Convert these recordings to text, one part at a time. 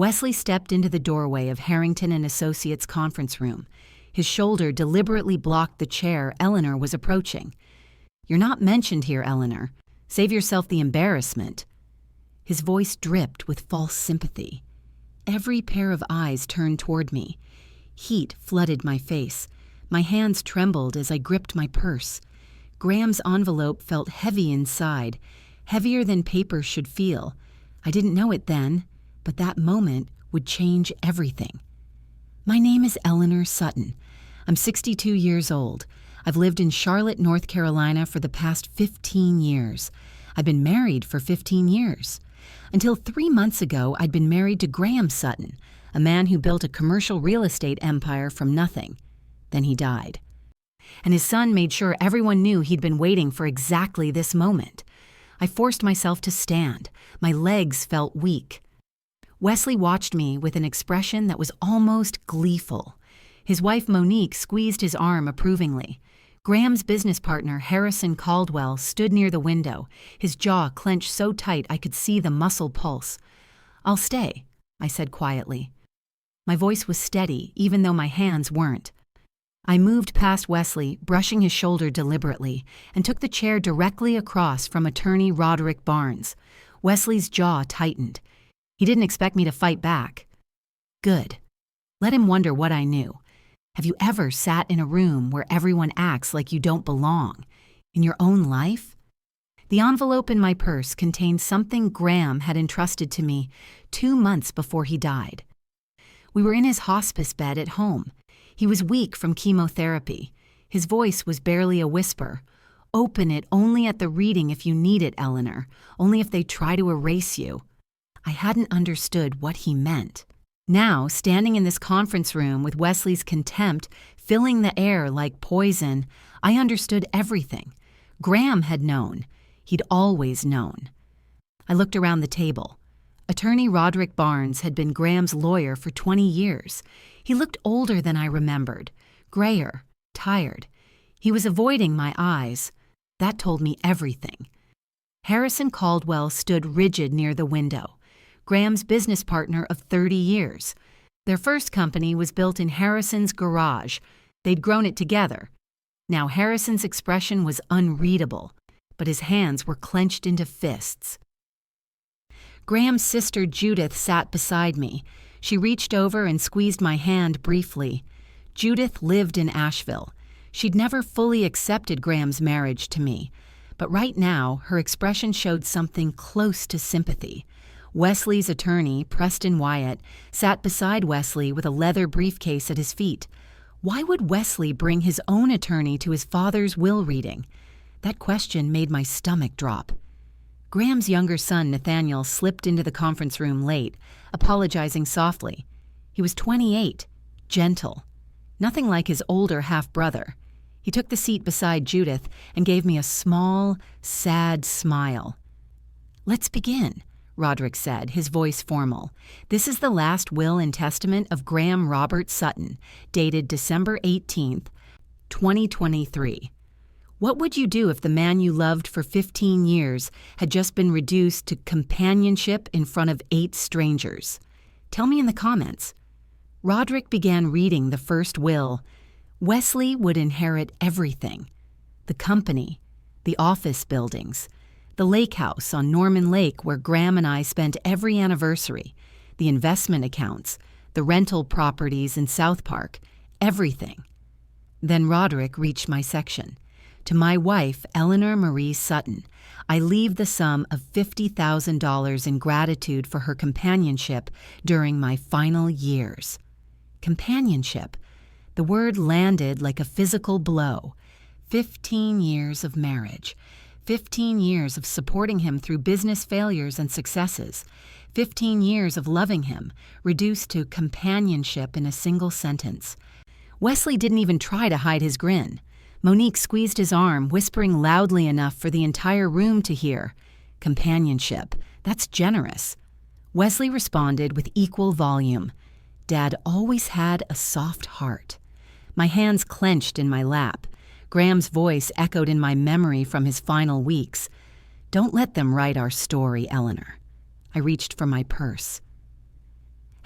Wesley stepped into the doorway of Harrington and Associates' conference room. His shoulder deliberately blocked the chair Eleanor was approaching. "You're not mentioned here, Eleanor. Save yourself the embarrassment." His voice dripped with false sympathy. Every pair of eyes turned toward me. Heat flooded my face. My hands trembled as I gripped my purse. Graham's envelope felt heavy inside, heavier than paper should feel. I didn't know it then, but that moment would change everything. "My name is Eleanor Sutton. I'm 62 years old. I've lived in Charlotte, North Carolina for the past 15 years. I've been married for 15 years. Until 3 months ago, I'd been married to Graham Sutton, a man who built a commercial real estate empire from nothing. Then he died. And his son made sure everyone knew he'd been waiting for exactly this moment. I forced myself to stand. My legs felt weak. Wesley watched me with an expression that was almost gleeful. His wife Monique squeezed his arm approvingly. Graham's business partner, Harrison Caldwell, stood near the window, his jaw clenched so tight I could see the muscle pulse. "I'll stay," I said quietly. My voice was steady, even though my hands weren't. I moved past Wesley, brushing his shoulder deliberately, and took the chair directly across from attorney Roderick Barnes. Wesley's jaw tightened. He didn't expect me to fight back. Good. Let him wonder what I knew. Have you ever sat in a room where everyone acts like you don't belong? In your own life? The envelope in my purse contained something Graham had entrusted to me 2 months before he died. We were in his hospice bed at home. He was weak from chemotherapy. His voice was barely a whisper. "Open it only at the reading if you need it, Eleanor. Only if they try to erase you." I hadn't understood what he meant. Now, standing in this conference room with Wesley's contempt filling the air like poison, I understood everything. Graham had known. He'd always known. I looked around the table. Attorney Roderick Barnes had been Graham's lawyer for 20 years. He looked older than I remembered, grayer, tired. He was avoiding my eyes. That told me everything. Harrison Caldwell stood rigid near the window. Graham's business partner of 30 years. Their first company was built in Harrison's garage. They'd grown it together. Now Harrison's expression was unreadable, but his hands were clenched into fists. Graham's sister Judith sat beside me. She reached over and squeezed my hand briefly. Judith lived in Asheville. She'd never fully accepted Graham's marriage to me, but right now her expression showed something close to sympathy. Wesley's attorney, Preston Wyatt, sat beside Wesley with a leather briefcase at his feet. Why would Wesley bring his own attorney to his father's will reading? That question made my stomach drop. Graham's younger son, Nathaniel, slipped into the conference room late, apologizing softly. He was 28, gentle, nothing like his older half-brother. He took the seat beside Judith and gave me a small, sad smile. "Let's begin," Roderick said, his voice formal. "This is the last will and testament of Graham Robert Sutton, dated December 18th, 2023. What would you do if the man you loved for 15 years had just been reduced to companionship in front of 8 strangers? Tell me in the comments." Roderick began reading the first will. Wesley would inherit everything. The company, the office buildings, the lake house on Norman Lake where Graham and I spent every anniversary, the investment accounts, the rental properties in South Park, everything. Then Roderick reached my section. "To my wife, Eleanor Marie Sutton, I leave the sum of $50,000 in gratitude for her companionship during my final years." Companionship. The word landed like a physical blow. 15 years of marriage. 15 years of supporting him through business failures and successes. 15 years of loving him, reduced to companionship in a single sentence. Wesley didn't even try to hide his grin. Monique squeezed his arm, whispering loudly enough for the entire room to hear. "Companionship. That's generous." Wesley responded with equal volume. "Dad always had a soft heart." My hands clenched in my lap. Graham's voice echoed in my memory from his final weeks. "Don't let them write our story, Eleanor." I reached for my purse.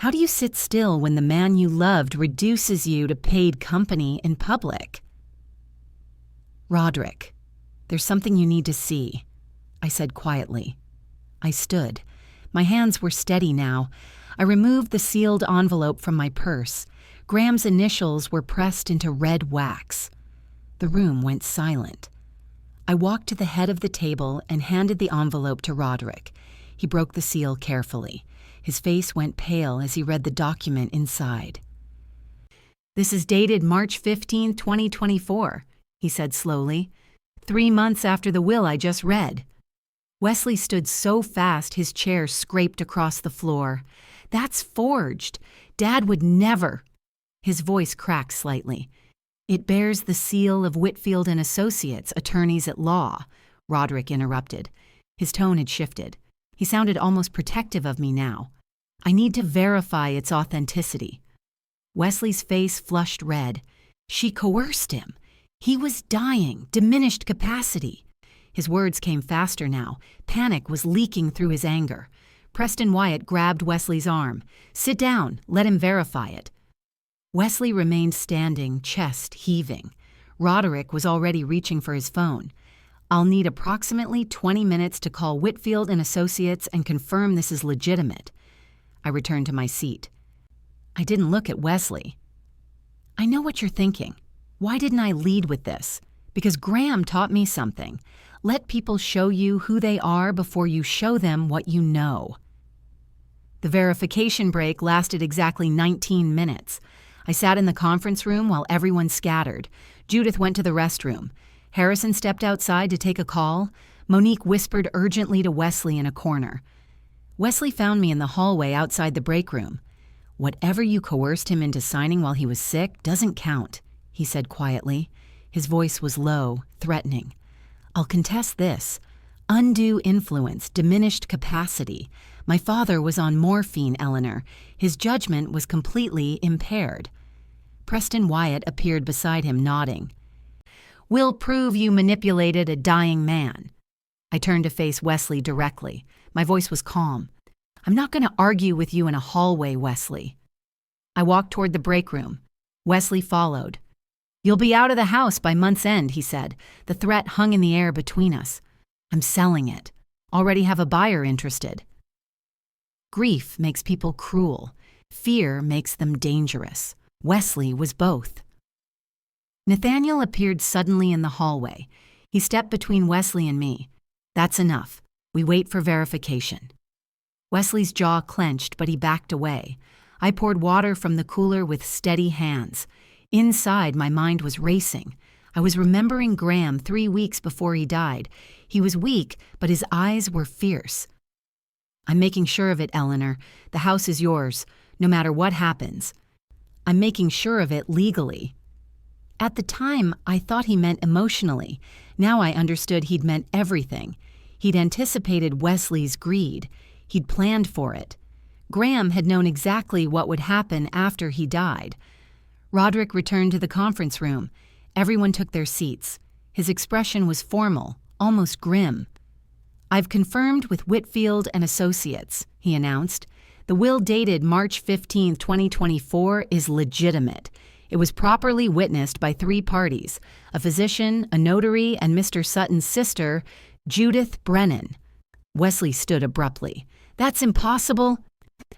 How do you sit still when the man you loved reduces you to paid company in public? Roderick, there's something you need to see, I said quietly. I stood. My hands were steady now. I removed the sealed envelope from my purse. Graham's initials were pressed into red wax. The room went silent. I walked to the head of the table and handed the envelope to Roderick. He broke the seal carefully. His face went pale as he read the document inside. "This is dated March 15, 2024, he said slowly. 3 months after the will I just read. Wesley stood so fast his chair scraped across the floor. "That's forged. Dad would never." His voice cracked slightly. "It bears the seal of Whitfield and Associates, attorneys at law," Roderick interrupted. His tone had shifted. He sounded almost protective of me now. "I need to verify its authenticity." Wesley's face flushed red. "She coerced him. He was dying, diminished capacity." His words came faster now. Panic was leaking through his anger. Preston Wyatt grabbed Wesley's arm. "Sit down. Let him verify it." Wesley remained standing, chest heaving. Roderick was already reaching for his phone. "I'll need approximately 20 minutes to call Whitfield and Associates and confirm this is legitimate." I returned to my seat. I didn't look at Wesley. "I know what you're thinking. Why didn't I lead with this? Because Graham taught me something. Let people show you who they are before you show them what you know." The verification break lasted exactly 19 minutes. I sat in the conference room while everyone scattered. Judith went to the restroom. Harrison stepped outside to take a call. Monique whispered urgently to Wesley in a corner. Wesley found me in the hallway outside the break room. "Whatever you coerced him into signing while he was sick doesn't count," he said quietly. His voice was low, threatening. "I'll contest this. Undue influence, diminished capacity. My father was on morphine, Eleanor. His judgment was completely impaired." Preston Wyatt appeared beside him, nodding. "We'll prove you manipulated a dying man." I turned to face Wesley directly. My voice was calm. "I'm not going to argue with you in a hallway, Wesley." I walked toward the break room. Wesley followed. "You'll be out of the house by month's end," he said. The threat hung in the air between us. "I'm selling it. Already have a buyer interested." Grief makes people cruel. Fear makes them dangerous. Wesley was both. Nathaniel appeared suddenly in the hallway. He stepped between Wesley and me. "That's enough. We wait for verification." Wesley's jaw clenched, but he backed away. I poured water from the cooler with steady hands. Inside, my mind was racing. I was remembering Graham 3 weeks before he died. He was weak, but his eyes were fierce. "I'm making sure of it, Eleanor. The house is yours, no matter what happens. I'm making sure of it legally." At the time, I thought he meant emotionally. Now I understood he'd meant everything. He'd anticipated Wesley's greed. He'd planned for it. Graham had known exactly what would happen after he died. Roderick returned to the conference room. Everyone took their seats. His expression was formal, almost grim. "I've confirmed with Whitfield and Associates," he announced. "The will dated March 15, 2024 is legitimate. It was properly witnessed by 3 parties, a physician, a notary, and Mr. Sutton's sister, Judith Brennan." Wesley stood abruptly. "That's impossible."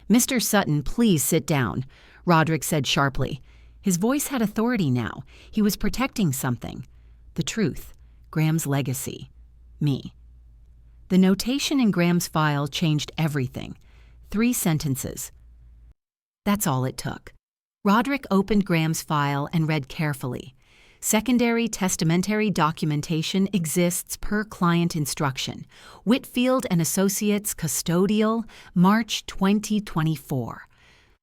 "Mr. Sutton, please sit down," Roderick said sharply. His voice had authority now. He was protecting something. The truth. Graham's legacy. Me. The notation in Graham's file changed everything. 3 sentences. That's all it took. Roderick opened Graham's file and read carefully. "Secondary testamentary documentation exists per client instruction. Whitfield and Associates Custodial, March 2024.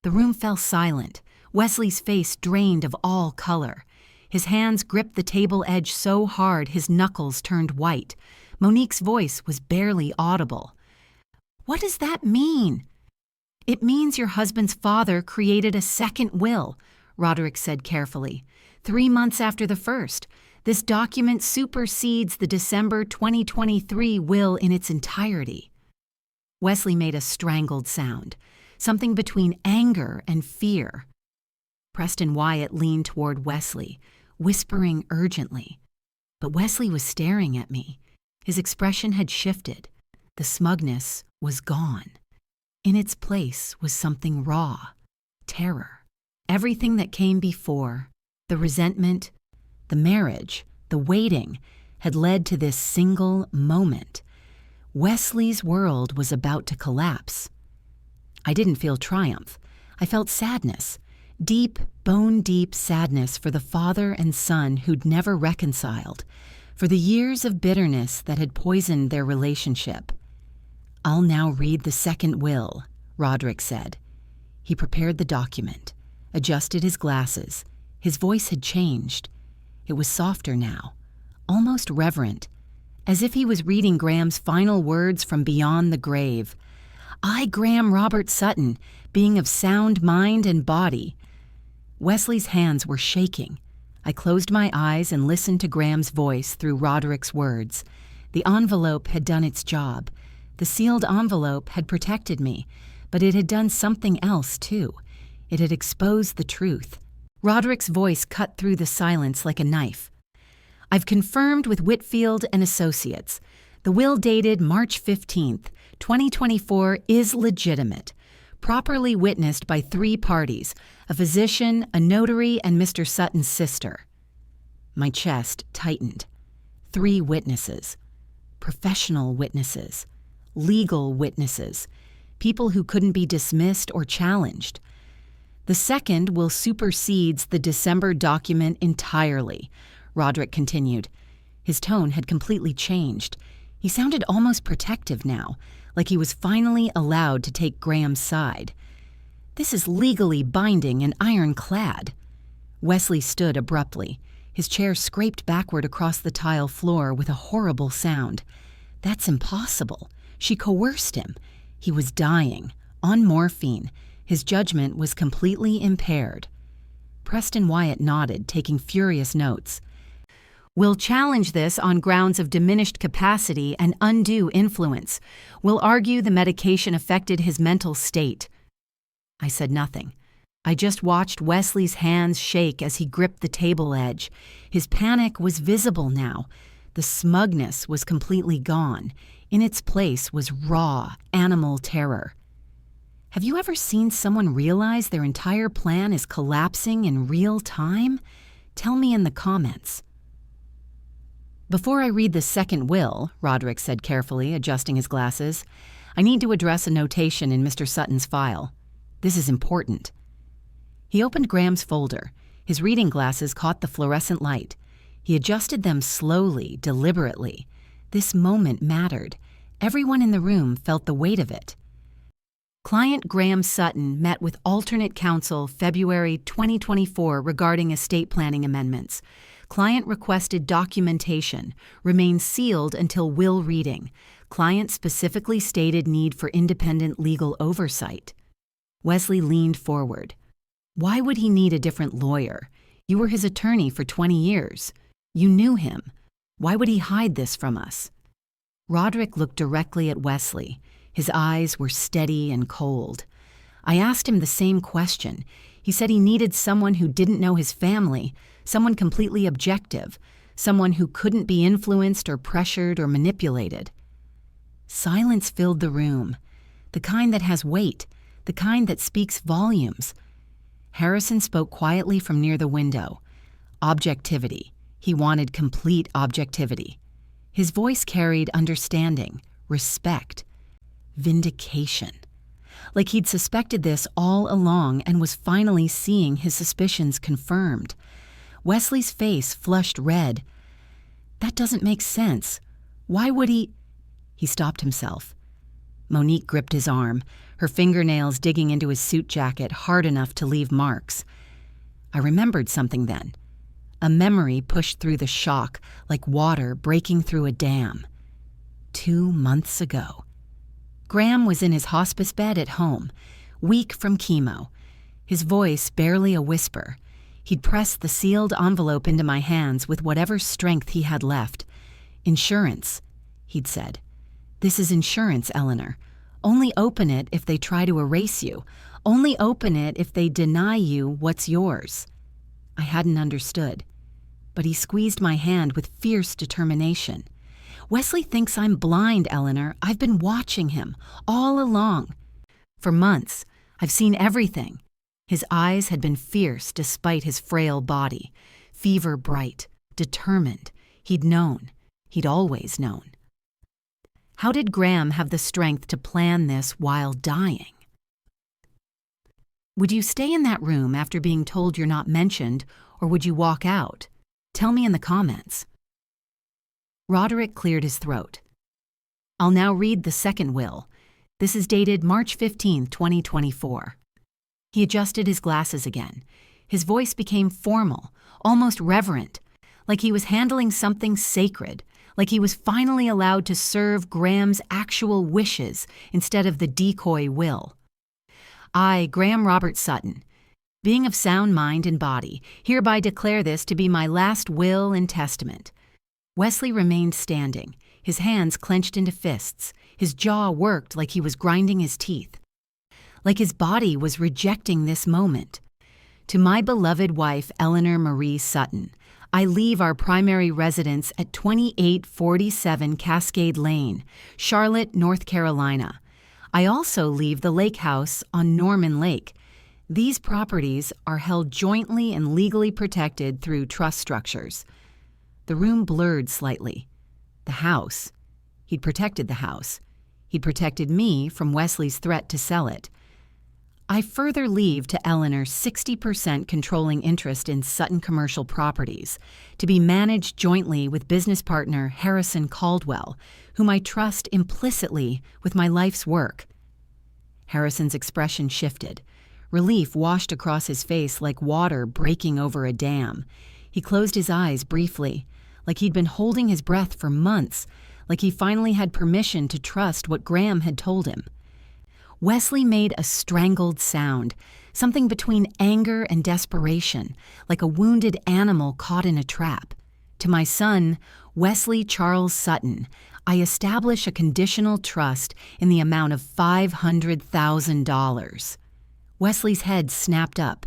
The room fell silent. Wesley's face drained of all color. His hands gripped the table edge so hard his knuckles turned white. Monique's voice was barely audible. "What does that mean?" "It means your husband's father created a second will," Roderick said carefully. 3 months after the first. This document supersedes the December 2023 will in its entirety. Wesley made a strangled sound. something between anger and fear. Preston Wyatt leaned toward Wesley, whispering urgently. But Wesley was staring at me. His expression had shifted. The smugness was gone. In its place was something raw, terror. Everything that came before, the resentment, the marriage, the waiting, had led to this single moment. Wesley's world was about to collapse. I didn't feel triumph. I felt sadness, deep, bone-deep sadness for the father and son who'd never reconciled, for the years of bitterness that had poisoned their relationship. "I'll now read the second will," Roderick said. He prepared the document, adjusted his glasses. His voice had changed. It was softer now, almost reverent, as if he was reading Graham's final words from beyond the grave. "I, Graham Robert Sutton, being of sound mind and body." Wesley's hands were shaking. I closed my eyes and listened to Graham's voice through Roderick's words. The envelope had done its job. The sealed envelope had protected me, but it had done something else, too. It had exposed the truth. Roderick's voice cut through the silence like a knife. "I've confirmed with Whitfield and Associates. The will dated March 15th, 2024 is legitimate, properly witnessed by 3 parties, a physician, a notary, and Mr. Sutton's sister." My chest tightened. 3 witnesses. Professional witnesses. Legal witnesses. People who couldn't be dismissed or challenged. "The second will supersedes the December document entirely," Roderick continued. His tone had completely changed. He sounded almost protective now, like he was finally allowed to take Graham's side. "This is legally binding and ironclad." Wesley stood abruptly. His chair scraped backward across the tile floor with a horrible sound. "That's impossible. She coerced him. He was dying, on morphine. His judgment was completely impaired." Preston Wyatt nodded, taking furious notes. "We'll challenge this on grounds of diminished capacity and undue influence. We'll argue the medication affected his mental state." I said nothing. I just watched Wesley's hands shake as he gripped the table edge. His panic was visible now. The smugness was completely gone. In its place was raw, animal terror. Have you ever seen someone realize their entire plan is collapsing in real time? Tell me in the comments. "Before I read the second will," Roderick said carefully, adjusting his glasses, "I need to address a notation in Mr. Sutton's file. This is important." He opened Graham's folder. His reading glasses caught the fluorescent light. He adjusted them slowly, deliberately. This moment mattered. Everyone in the room felt the weight of it. "Client Graham Sutton met with alternate counsel February 2024 regarding estate planning amendments. Client requested documentation. Remains sealed until will reading. Client specifically stated need for independent legal oversight." Wesley leaned forward. "Why would he need a different lawyer? You were his attorney for 20 years. You knew him. Why would he hide this from us?" Roderick looked directly at Wesley. His eyes were steady and cold. I asked him the same question. He said he needed someone who didn't know his family, someone completely objective, someone who couldn't be influenced or pressured or manipulated. Silence filled the room, the kind that has weight, the kind that speaks volumes. Harrison spoke quietly from near the window. Objectivity. He wanted complete objectivity. His voice carried understanding, respect, vindication. Like he'd suspected this all along and was finally seeing his suspicions confirmed. Wesley's face flushed red. "That doesn't make sense. Why would he—" He stopped himself. Monique gripped his arm, her fingernails digging into his suit jacket hard enough to leave marks. I remembered something then. A memory pushed through the shock like water breaking through a dam. 2 months ago. Graham was in his hospice bed at home, weak from chemo, his voice barely a whisper. He'd pressed the sealed envelope into my hands with whatever strength he had left. "Insurance," he'd said. "This is insurance, Eleanor. Only open it if they try to erase you. Only open it if they deny you what's yours. I hadn't understood, but he squeezed my hand with fierce determination. Wesley thinks I'm blind, Eleanor. I've been watching him all along. For months, I've seen everything. His eyes had been fierce despite his frail body, fever bright, determined. He'd known. He'd always known. How did Graham have the strength to plan this while dying? Would you stay in that room after being told you're not mentioned, or would you walk out? Tell me in the comments. Roderick cleared his throat. I'll now read the second will. This is dated March 15, 2024. He adjusted his glasses again. His voice became formal, almost reverent, like he was handling something sacred, like he was finally allowed to serve Graham's actual wishes instead of the decoy will. I, Graham Robert Sutton, being of sound mind and body, hereby declare this to be my last will and testament. Wesley remained standing, his hands clenched into fists. His jaw worked like he was grinding his teeth, like his body was rejecting this moment. To my beloved wife, Eleanor Marie Sutton, I leave our primary residence at 2847 Cascade Lane, Charlotte, North Carolina. I also leave the lake house on Norman Lake. These properties are held jointly and legally protected through trust structures. The room blurred slightly. The house. He'd protected the house. He'd protected me from Wesley's threat to sell it. I further leave to Eleanor 60% controlling interest in Sutton Commercial Properties, to be managed jointly with business partner Harrison Caldwell, whom I trust implicitly with my life's work. Harrison's expression shifted. Relief washed across his face like water breaking over a dam. He closed his eyes briefly, like he'd been holding his breath for months, like he finally had permission to trust what Graham had told him. Wesley made a strangled sound, something between anger and desperation, like a wounded animal caught in a trap. To my son, Wesley Charles Sutton, I establish a conditional trust in the amount of $500,000. Wesley's head snapped up.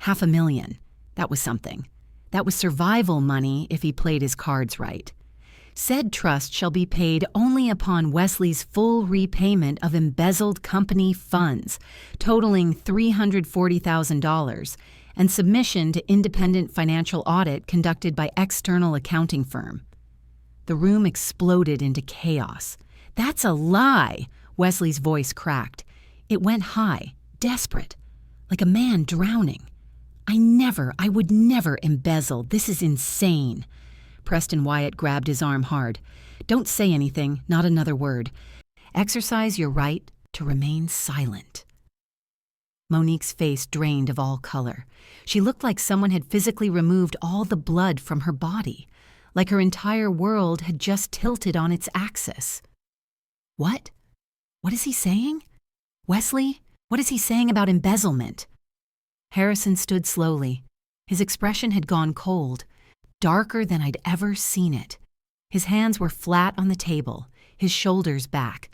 $500,000. That was something. That was survival money if he played his cards right. Said trust shall be paid only upon Wesley's full repayment of embezzled company funds, totaling $340,000, and submission to independent financial audit conducted by external accounting firm. The room exploded into chaos. That's a lie, Wesley's voice cracked. It went high, desperate, like a man drowning. I would never embezzle. This is insane. Preston Wyatt grabbed his arm hard. Don't say anything, not another word. Exercise your right to remain silent. Monique's face drained of all color. She looked like someone had physically removed all the blood from her body, like her entire world had just tilted on its axis. What? What is he saying? Wesley, what is he saying about embezzlement? Harrison stood slowly. His expression had gone cold, darker than I'd ever seen it. His hands were flat on the table, his shoulders back,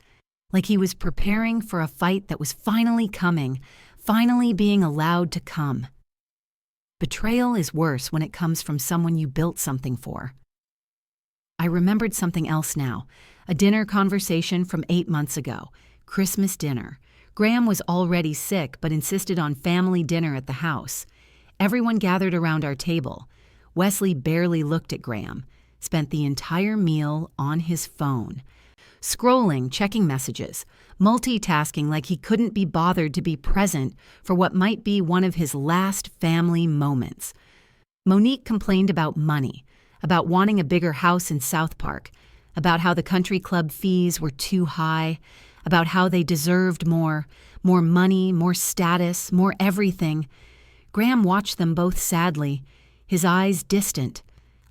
like he was preparing for a fight that was finally coming, finally being allowed to come. Betrayal is worse when it comes from someone you built something for. I remembered something else now, a dinner conversation from 8 months ago, Christmas dinner. Graham was already sick but insisted on family dinner at the house. Everyone gathered around our table. Wesley barely looked at Graham, spent the entire meal on his phone, scrolling, checking messages, multitasking like he couldn't be bothered to be present for what might be one of his last family moments. Monique complained about money, about wanting a bigger house in South Park, about how the country club fees were too high, about how they deserved more money, more status, more everything. Graham watched them both sadly, his eyes distant,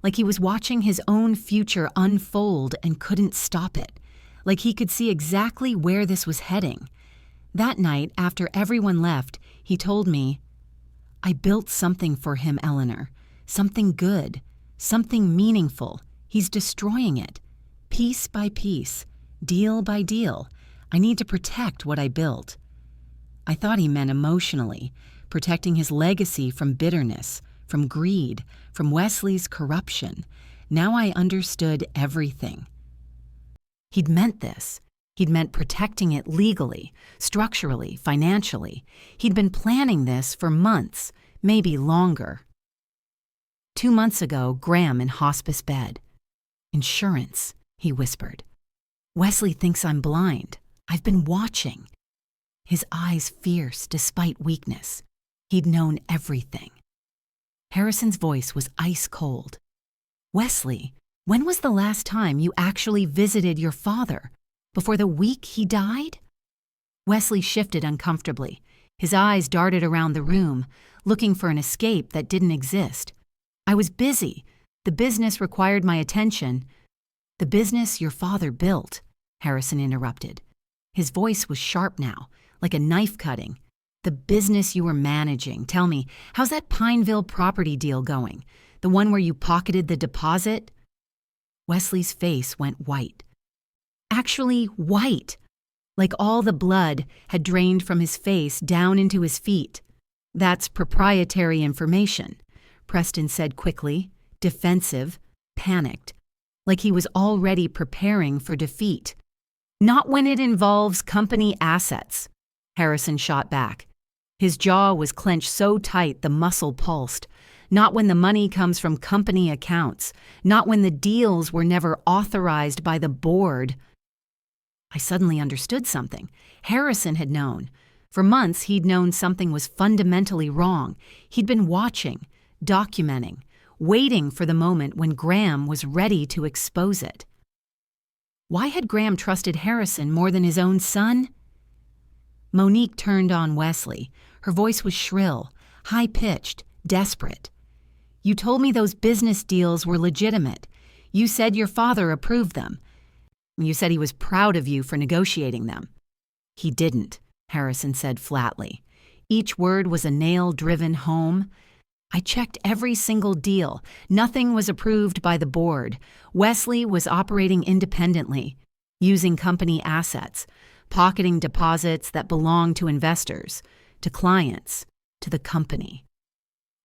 like he was watching his own future unfold and couldn't stop it, like he could see exactly where this was heading. That night, after everyone left, he told me, I built something for him, Eleanor, something good, something meaningful. He's destroying it, piece by piece, deal by deal. I need to protect what I built. I thought he meant emotionally, protecting his legacy from bitterness, from greed, from Wesley's corruption. Now I understood everything. He'd meant this. He'd meant protecting it legally, structurally, financially. He'd been planning this for months, maybe longer. 2 months ago, Graham in hospice bed. "Insurance," he whispered. "Wesley thinks I'm blind. I've been watching." His eyes fierce despite weakness. He'd known everything. Harrison's voice was ice cold. "Wesley, when was the last time you actually visited your father? Before the week he died?" Wesley shifted uncomfortably. His eyes darted around the room, looking for an escape that didn't exist. "I was busy. The business required my attention." "The business your father built," Harrison interrupted. His voice was sharp now, like a knife cutting. "The business you were managing. Tell me, how's that Pineville property deal going? The one where you pocketed the deposit?" Wesley's face went white. Actually white, like all the blood had drained from his face down into his feet. "That's proprietary information," Preston said quickly, defensive, panicked, like he was already preparing for defeat. "Not when it involves company assets," Harrison shot back. His jaw was clenched so tight the muscle pulsed. "Not when the money comes from company accounts. Not when the deals were never authorized by the board." I suddenly understood something. Harrison had known. For months, he'd known something was fundamentally wrong. He'd been watching, documenting, waiting for the moment when Graham was ready to expose it. Why had Graham trusted Harrison more than his own son? Monique turned on Wesley. Her voice was shrill, high-pitched, desperate. "You told me those business deals were legitimate. You said your father approved them. You said he was proud of you for negotiating them." "He didn't," Harrison said flatly. Each word was a nail driven home. "I checked every single deal. Nothing was approved by the board. Wesley was operating independently, using company assets, pocketing deposits that belonged to investors, to clients, to the company."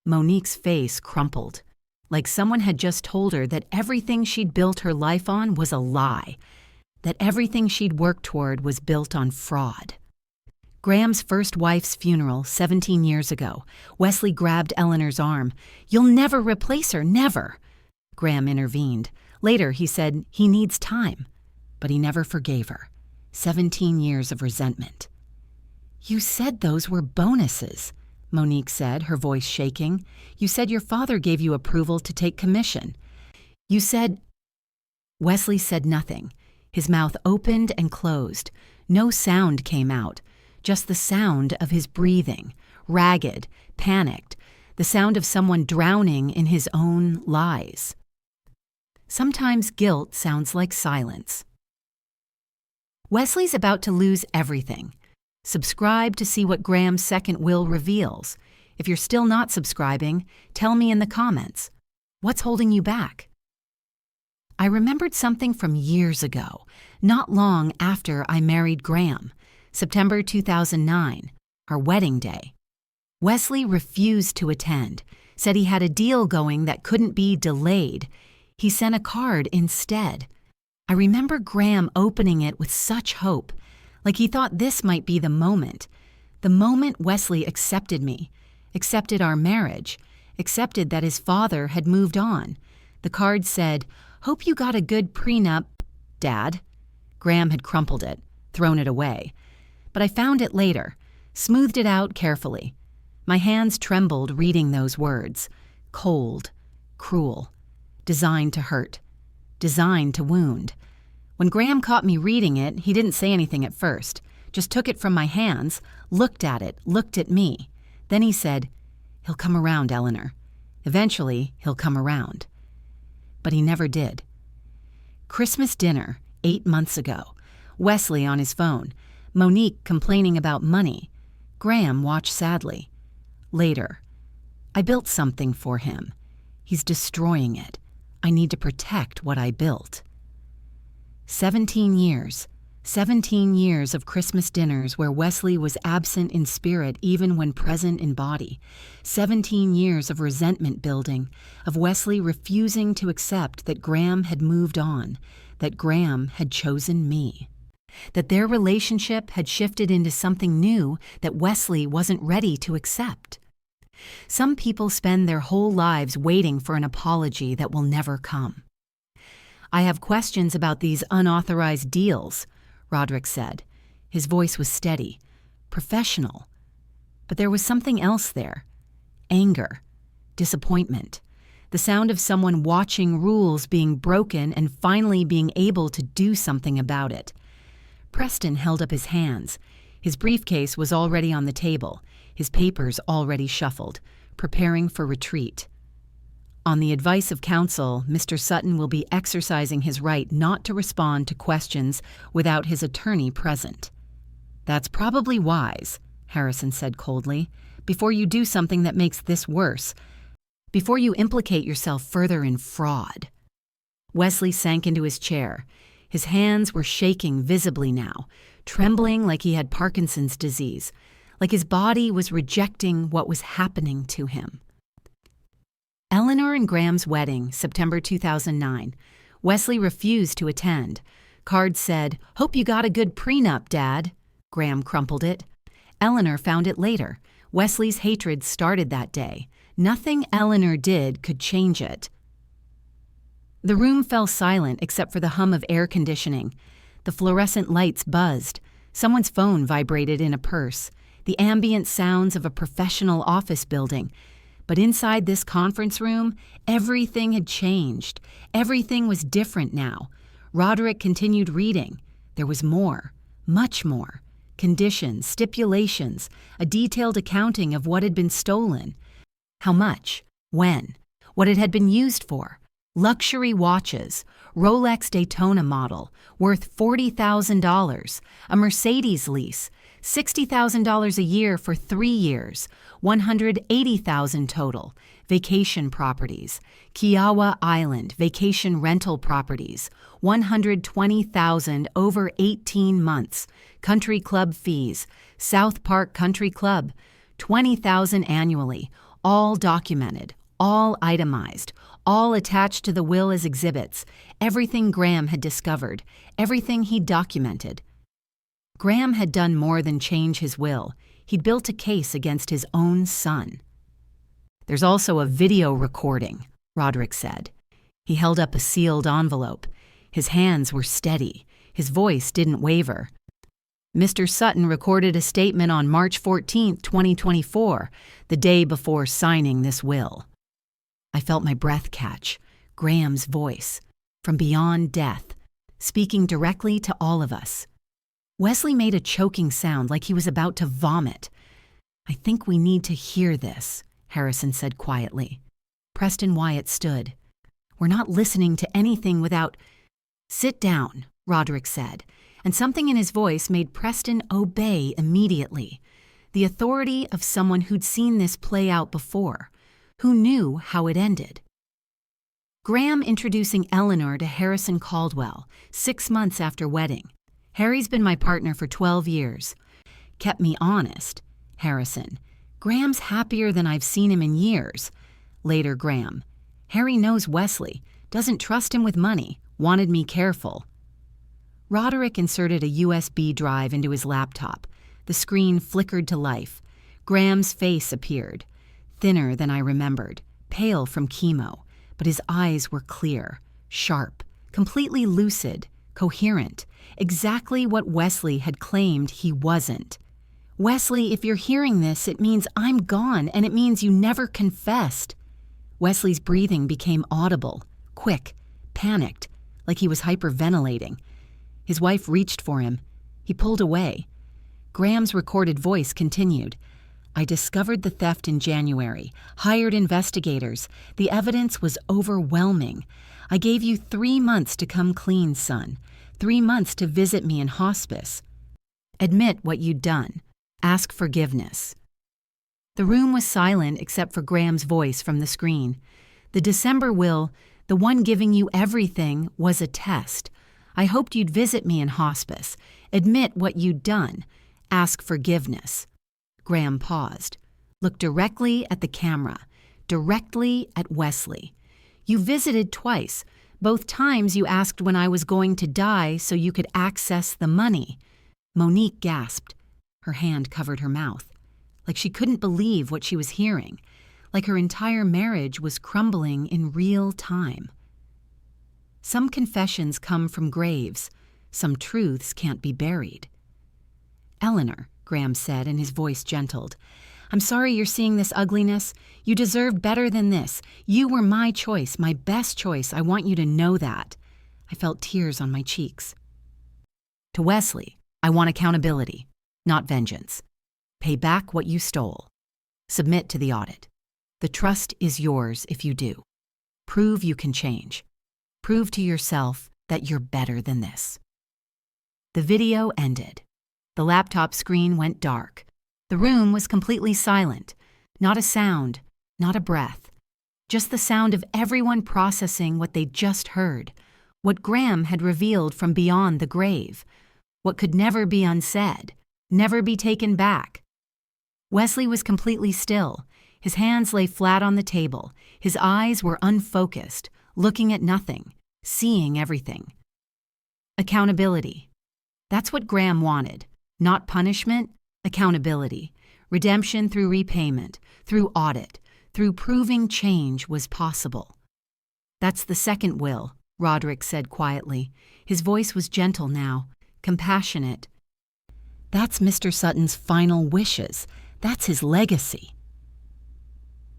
Monique's face crumpled, like someone had just told her that everything she'd built her life on was a lie, that everything she'd worked toward was built on fraud. Graham's first wife's funeral 17 years ago, Wesley grabbed Eleanor's arm. "You'll never replace her, never." Graham intervened. Later, he said he needs time, but he never forgave her. 17 years of resentment. "You said those were bonuses," Monique said, her voice shaking. "You said your father gave you approval to take commission. You said—" Wesley said nothing. His mouth opened and closed. No sound came out, just the sound of his breathing, ragged, panicked, the sound of someone drowning in his own lies. Sometimes guilt sounds like silence. Wesley's about to lose everything. Subscribe to see what Graham's second will reveals. If you're still not subscribing, tell me in the comments. What's holding you back? I remembered something from years ago, not long after I married Graham, September 2009, our wedding day. Wesley refused to attend, said he had a deal going that couldn't be delayed. He sent a card instead. I remember Graham opening it with such hope, like he thought this might be the moment Wesley accepted me, accepted our marriage, accepted that his father had moved on. The card said, "Hope you got a good prenup, Dad." Graham had crumpled it, thrown it away. But I found it later, smoothed it out carefully. My hands trembled reading those words. Cold, cruel, designed to hurt, designed to wound. When Graham caught me reading it, he didn't say anything at first, just took it from my hands, looked at it, looked at me. Then he said, "He'll come around, Eleanor. Eventually, he'll come around." But he never did. Christmas dinner, 8 months ago. Wesley on his phone. Monique complaining about money. Graham watched sadly. Later. I built something for him. He's destroying it. I need to protect what I built. 17 years. 17 years of Christmas dinners where Wesley was absent in spirit even when present in body. 17 years of resentment building, of Wesley refusing to accept that Graham had moved on, that Graham had chosen me, that their relationship had shifted into something new that Wesley wasn't ready to accept. Some people spend their whole lives waiting for an apology that will never come. I have questions about these unauthorized deals, Roderick said. His voice was steady, professional. But there was something else there. Anger, disappointment, the sound of someone watching rules being broken and finally being able to do something about it. Preston held up his hands. His briefcase was already on the table, his papers already shuffled, preparing for retreat. On the advice of counsel, Mr. Sutton will be exercising his right not to respond to questions without his attorney present. That's probably wise, Harrison said coldly, before you do something that makes this worse, before you implicate yourself further in fraud. Wesley sank into his chair. His hands were shaking visibly now, trembling like he had Parkinson's disease, like his body was rejecting what was happening to him. Eleanor and Graham's wedding, September 2009. Wesley refused to attend. Card said, "Hope you got a good prenup, Dad." Graham crumpled it. Eleanor found it later. Wesley's hatred started that day. Nothing Eleanor did could change it. The room fell silent except for the hum of air conditioning. The fluorescent lights buzzed. Someone's phone vibrated in a purse. The ambient sounds of a professional office building. But inside this conference room, everything had changed. Everything was different now. Roderick continued reading. There was more, much more. Conditions, stipulations, a detailed accounting of what had been stolen. How much, when, what it had been used for. Luxury watches, Rolex Daytona model, worth $40,000, a Mercedes lease, $60,000 a year for 3 years, $180,000 total, vacation properties, Kiawa Island vacation rental properties, $120,000 over 18 months, country club fees, South Park Country Club, $20,000 annually, all documented, all itemized, all attached to the will as exhibits, everything Graham had discovered, everything he documented. Graham had done more than change his will. He'd built a case against his own son. "There's also a video recording," Roderick said. He held up a sealed envelope. His hands were steady. His voice didn't waver. "Mr. Sutton recorded a statement on March 14, 2024, the day before signing this will." I felt my breath catch. Graham's voice, from beyond death, speaking directly to all of us. Wesley made a choking sound like he was about to vomit. "I think we need to hear this," Harrison said quietly. Preston Wyatt stood. "We're not listening to anything without—" "Sit down," Roderick said, and something in his voice made Preston obey immediately. The authority of someone who'd seen this play out before, who knew how it ended. Graham introducing Eleanor to Harrison Caldwell, 6 months after wedding. "Harry's been my partner for 12 years. Kept me honest." Harrison. "Graham's happier than I've seen him in years." Later, Graham. "Harry knows Wesley, doesn't trust him with money, wanted me careful." Roderick inserted a USB drive into his laptop. The screen flickered to life. Graham's face appeared. Thinner than I remembered, pale from chemo, but his eyes were clear, sharp, completely lucid, coherent, exactly what Wesley had claimed he wasn't. "Wesley, if you're hearing this, it means I'm gone, and it means you never confessed." Wesley's breathing became audible, quick, panicked, like he was hyperventilating. His wife reached for him. He pulled away. Graham's recorded voice continued. "I discovered the theft in January, hired investigators. The evidence was overwhelming. I gave you 3 months to come clean, son. 3 months to visit me in hospice. Admit what you'd done. Ask forgiveness." The room was silent except for Graham's voice from the screen. "The December will, the one giving you everything, was a test. I hoped you'd visit me in hospice, admit what you'd done, ask forgiveness." Graham paused, looked directly at the camera, directly at Wesley. "You visited twice. Both times you asked when I was going to die so you could access the money." Monique gasped. Her hand covered her mouth, like she couldn't believe what she was hearing, like her entire marriage was crumbling in real time. Some confessions come from graves. Some truths can't be buried. "Eleanor," Graham said, and his voice gentled, "I'm sorry you're seeing this ugliness. You deserved better than this. You were my choice, my best choice. I want you to know that." I felt tears on my cheeks. "To Wesley, I want accountability, not vengeance. Pay back what you stole. Submit to the audit. The trust is yours if you do. Prove you can change. Prove to yourself that you're better than this." The video ended. The laptop screen went dark. The room was completely silent. Not a sound, not a breath. Just the sound of everyone processing what they'd just heard, what Graham had revealed from beyond the grave, what could never be unsaid, never be taken back. Wesley was completely still. His hands lay flat on the table. His eyes were unfocused, looking at nothing, seeing everything. Accountability. That's what Graham wanted. Not punishment, accountability. Redemption through repayment, through audit, through proving change was possible. "That's the second will," Roderick said quietly. His voice was gentle now, compassionate. "That's Mr. Sutton's final wishes. That's his legacy."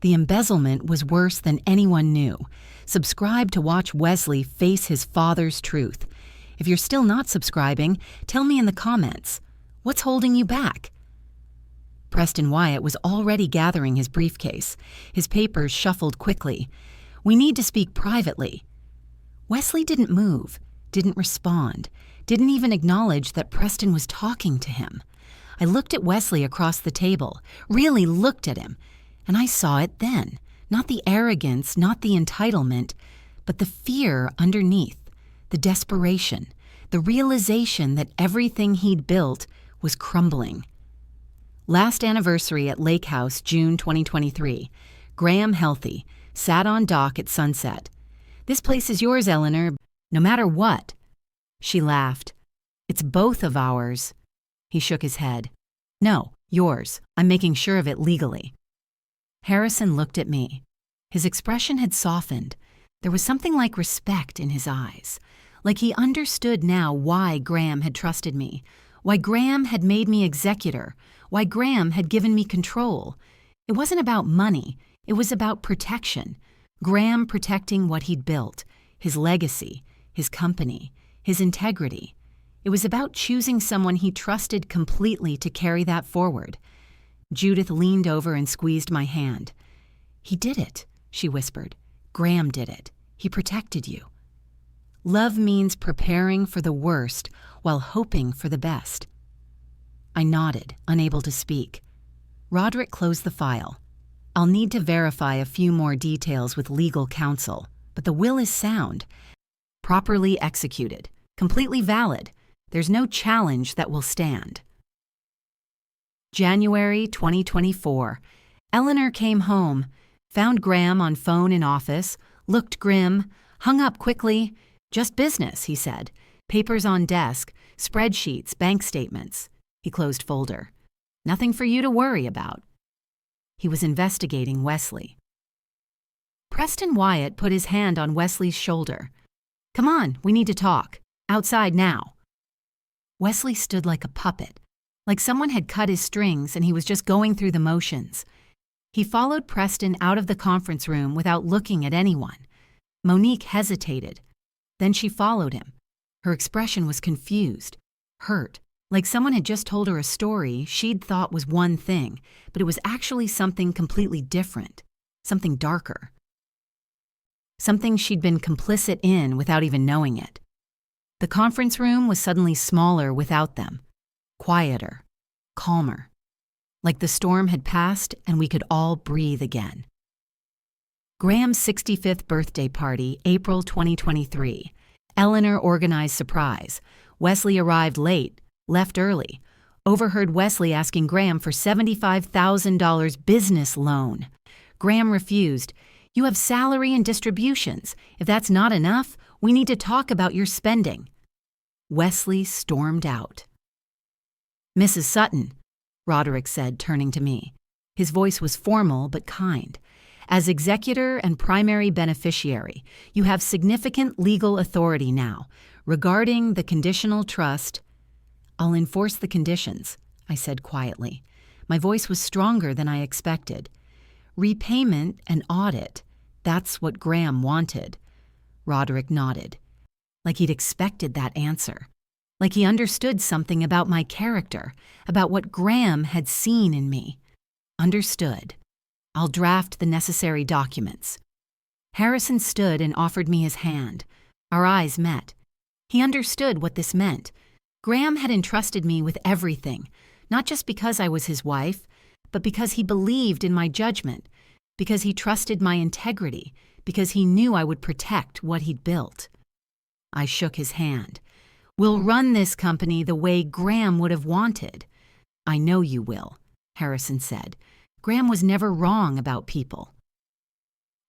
The embezzlement was worse than anyone knew. Subscribe to watch Wesley face his father's truth. If you're still not subscribing, tell me in the comments. What's holding you back? Preston Wyatt was already gathering his briefcase. His papers shuffled quickly. "We need to speak privately." Wesley didn't move, didn't respond, didn't even acknowledge that Preston was talking to him. I looked at Wesley across the table, really looked at him, and I saw it then. Not the arrogance, not the entitlement, but the fear underneath, the desperation, the realization that everything he'd built was crumbling. Last anniversary at Lake House, June 2023. Graham healthy, sat on dock at sunset. "This place is yours, Eleanor, no matter what." She laughed. "It's both of ours." He shook his head. "No, yours. I'm making sure of it legally." Harrison looked at me. His expression had softened. There was something like respect in his eyes, like he understood now why Graham had trusted me, why Graham had made me executor, why Graham had given me control. It wasn't about money. It was about protection. Graham protecting what he'd built, his legacy, his company, his integrity. It was about choosing someone he trusted completely to carry that forward. Judith leaned over and squeezed my hand. "He did it," she whispered. "Graham did it. He protected you." Love means preparing for the worst while hoping for the best. I nodded, unable to speak. Roderick closed the file. "I'll need to verify a few more details with legal counsel, but the will is sound, properly executed, completely valid. There's no challenge that will stand." January 2024. Eleanor came home, found Graham on phone in office, looked grim, hung up quickly. "Just business," he said. "Papers on desk, spreadsheets, bank statements." He closed folder. "Nothing for you to worry about." He was investigating Wesley. Preston Wyatt put his hand on Wesley's shoulder. "Come on, we need to talk. Outside now." Wesley stood like a puppet, like someone had cut his strings and he was just going through the motions. He followed Preston out of the conference room without looking at anyone. Monique hesitated. Then she followed him. Her expression was confused, hurt, like someone had just told her a story she'd thought was one thing, but it was actually something completely different, something darker. Something she'd been complicit in without even knowing it. The conference room was suddenly smaller without them, quieter, calmer, like the storm had passed and we could all breathe again. Graham's 65th birthday party, April 2023. Eleanor organized surprise. Wesley arrived late, left early. Overheard Wesley asking Graham for $75,000 business loan. Graham refused. "You have salary and distributions. If that's not enough, we need to talk about your spending." Wesley stormed out. "Mrs. Sutton," Roderick said, turning to me. His voice was formal but kind. "As executor and primary beneficiary, you have significant legal authority now. Regarding the conditional trust—" "I'll enforce the conditions," I said quietly. My voice was stronger than I expected. "Repayment and audit, that's what Graham wanted." Roderick nodded. Like he'd expected that answer. Like he understood something about my character, about what Graham had seen in me. Understood. "I'll draft the necessary documents." Harrison stood and offered me his hand. Our eyes met. He understood what this meant. Graham had entrusted me with everything, not just because I was his wife, but because he believed in my judgment, because he trusted my integrity, because he knew I would protect what he'd built. I shook his hand. "We'll run this company the way Graham would have wanted." "I know you will," Harrison said. Graham was never wrong about people.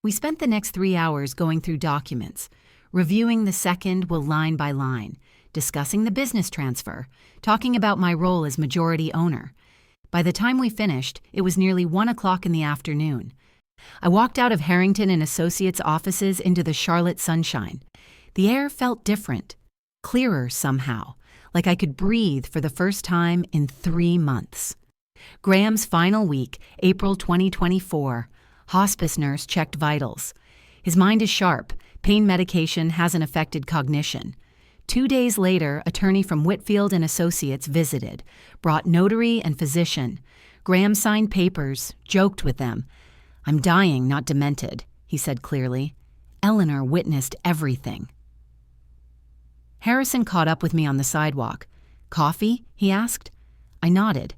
We spent the next 3 hours going through documents, reviewing the second will line by line, discussing the business transfer, talking about my role as majority owner. By the time we finished, it was nearly 1 o'clock in the afternoon. I walked out of Harrington and Associates' offices into the Charlotte sunshine. The air felt different, clearer somehow, like I could breathe for the first time in 3 months. Graham's final week, April 2024. Hospice nurse checked vitals. His mind is sharp. Pain medication hasn't affected cognition. 2 days later, attorney from Whitfield and Associates visited, brought notary and physician. Graham signed papers, joked with them. "I'm dying, not demented," he said clearly. Eleanor witnessed everything. Harrison caught up with me on the sidewalk. "Coffee?" he asked. I nodded.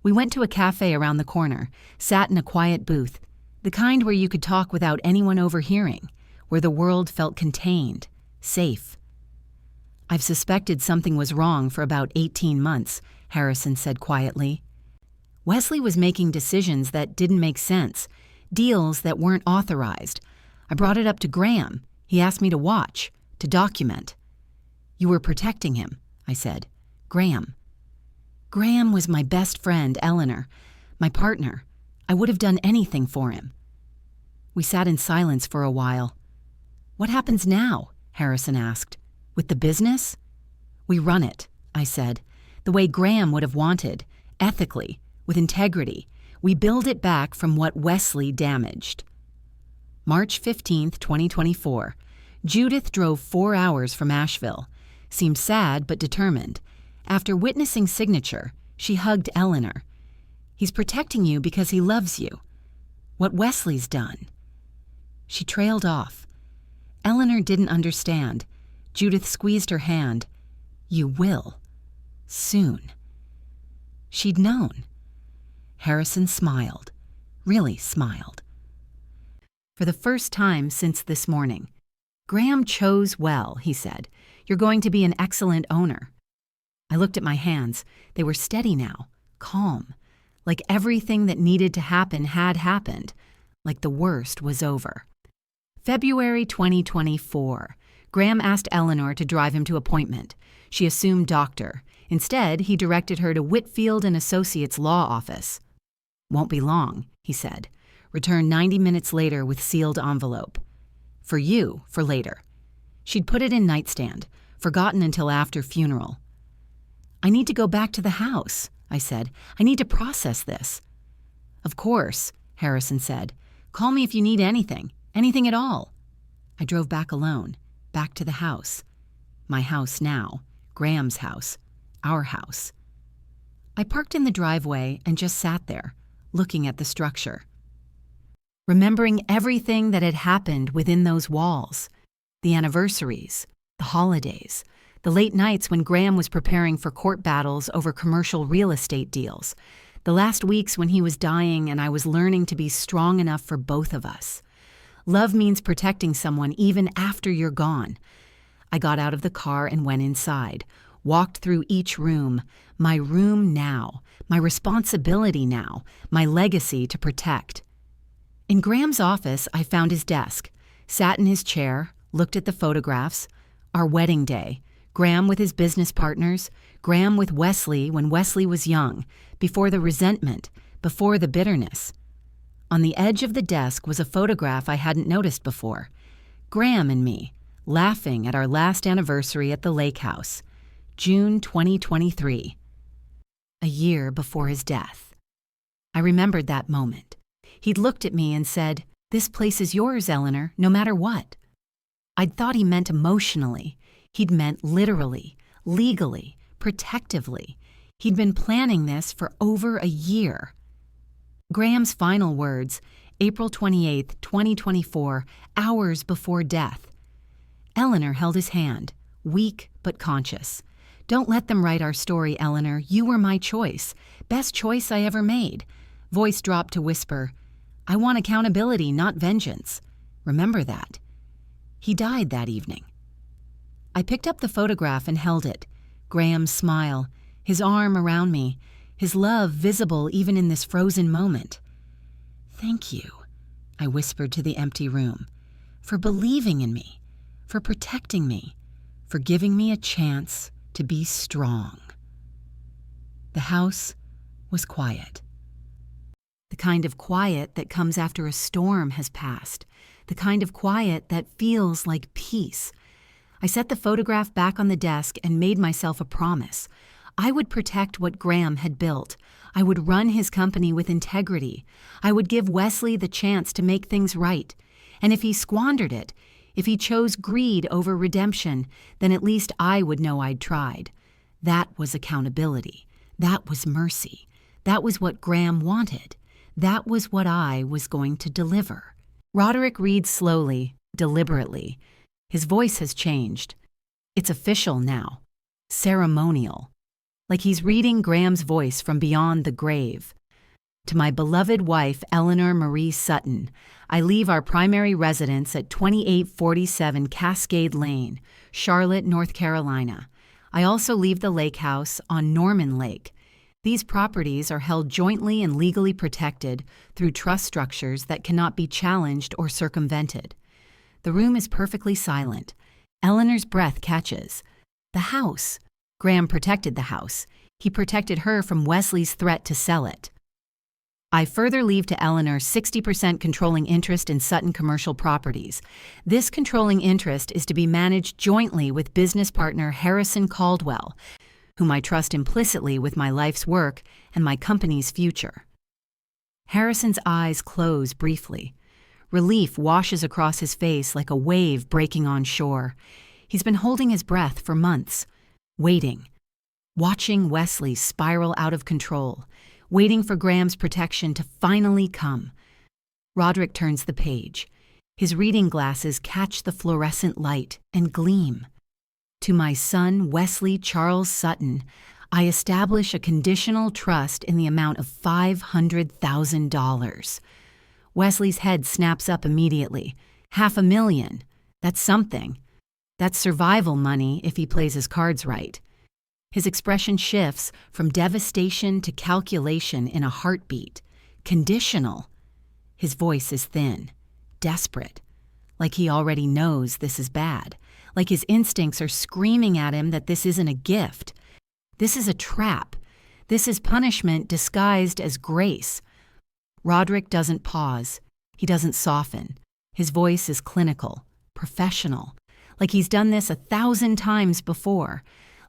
We went to a cafe around the corner, sat in a quiet booth, the kind where you could talk without anyone overhearing, where the world felt contained, safe. "I've suspected something was wrong for about 18 months, Harrison said quietly. Wesley was making decisions that didn't make sense, deals that weren't authorized. I brought it up to Graham. He asked me to watch, to document. "You were protecting him," I said. "Graham." "Graham was my best friend, Eleanor, my partner. I would have done anything for him." We sat in silence for a while. "What happens now?" Harrison asked. "With the business?" "We run it," I said, "the way Graham would have wanted, ethically, with integrity. We build it back from what Wesley damaged." March 15th, 2024. Judith drove 4 hours from Asheville. Seemed sad but determined. After witnessing signature, she hugged Eleanor. "He's protecting you because he loves you. What Wesley's done." She trailed off. Eleanor didn't understand. Judith squeezed her hand. "You will. Soon." She'd known. Harrison smiled. Really smiled. For the first time since this morning. "Graham chose well," he said. "You're going to be an excellent owner." I looked at my hands. They were steady now, calm, like everything that needed to happen had happened, like the worst was over. February 2024. Graham asked Eleanor to drive him to appointment. She assumed doctor. Instead, he directed her to Whitfield and Associates law office. "Won't be long," he said. Returned 90 minutes later with sealed envelope. "For you, for later." She'd put it in nightstand, forgotten until after funeral. "I need to go back to the house," I said. "I need to process this." "Of course," Harrison said. "Call me if you need anything at all." I drove back alone, back to the house. My house now, Graham's house, our house. I parked in the driveway and just sat there, looking at the structure. Remembering everything that had happened within those walls. The anniversaries, the holidays, the late nights when Graham was preparing for court battles over commercial real estate deals, the last weeks when he was dying and I was learning to be strong enough for both of us. Love means protecting someone even after you're gone. I got out of the car and went inside, walked through each room, my room now, my responsibility now, my legacy to protect. In Graham's office, I found his desk, sat in his chair, looked at the photographs, our wedding day, Graham with his business partners, Graham with Wesley when Wesley was young, before the resentment, before the bitterness. On the edge of the desk was a photograph I hadn't noticed before. Graham and me, laughing at our last anniversary at the lake house, June 2023. A year before his death. I remembered that moment. He'd looked at me and said, "This place is yours, Eleanor, no matter what." I'd thought he meant emotionally. He'd meant literally, legally, protectively. He'd been planning this for over a year. Graham's final words, April 28, 2024, hours before death. Eleanor held his hand, weak but conscious. "Don't let them write our story, Eleanor. You were my choice. Best choice I ever made." Voice dropped to whisper, "I want accountability, not vengeance. Remember that." He died that evening. I picked up the photograph and held it. Graham's smile, his arm around me, his love visible even in this frozen moment. "Thank you," I whispered to the empty room, "for believing in me, for protecting me, for giving me a chance to be strong." The house was quiet. The kind of quiet that comes after a storm has passed. The kind of quiet that feels like peace. I set the photograph back on the desk and made myself a promise. I would protect what Graham had built. I would run his company with integrity. I would give Wesley the chance to make things right. And if he squandered it, if he chose greed over redemption, then at least I would know I'd tried. That was accountability. That was mercy. That was what Graham wanted. That was what I was going to deliver. Roderick reads slowly, deliberately. His voice has changed. It's official now. Ceremonial. Like he's reading Graham's voice from beyond the grave. To my beloved wife, Eleanor Marie Sutton, I leave our primary residence at 2847 Cascade Lane, Charlotte, North Carolina. I also leave the lake house on Norman Lake. These properties are held jointly and legally protected through trust structures that cannot be challenged or circumvented. The room is perfectly silent. Eleanor's breath catches. The house. Graham protected the house. He protected her from Wesley's threat to sell it. I further leave to Eleanor 60% controlling interest in Sutton Commercial Properties. This controlling interest is to be managed jointly with business partner Harrison Caldwell, whom I trust implicitly with my life's work and my company's future. Harrison's eyes close briefly. Relief washes across his face like a wave breaking on shore. He's been holding his breath for months, waiting, watching Wesley spiral out of control, waiting for Graham's protection to finally come. Roderick turns the page. His reading glasses catch the fluorescent light and gleam. To my son, Wesley Charles Sutton, I establish a conditional trust in the amount of $500,000. Wesley's head snaps up immediately. $500,000. That's something. That's survival money if he plays his cards right. His expression shifts from devastation to calculation in a heartbeat. Conditional. His voice is thin, desperate, like he already knows this is bad. Like his instincts are screaming at him that this isn't a gift. This is a trap. This is punishment disguised as grace. Roderick doesn't pause. He doesn't soften. His voice is clinical, professional, like he's done this 1,000 times before,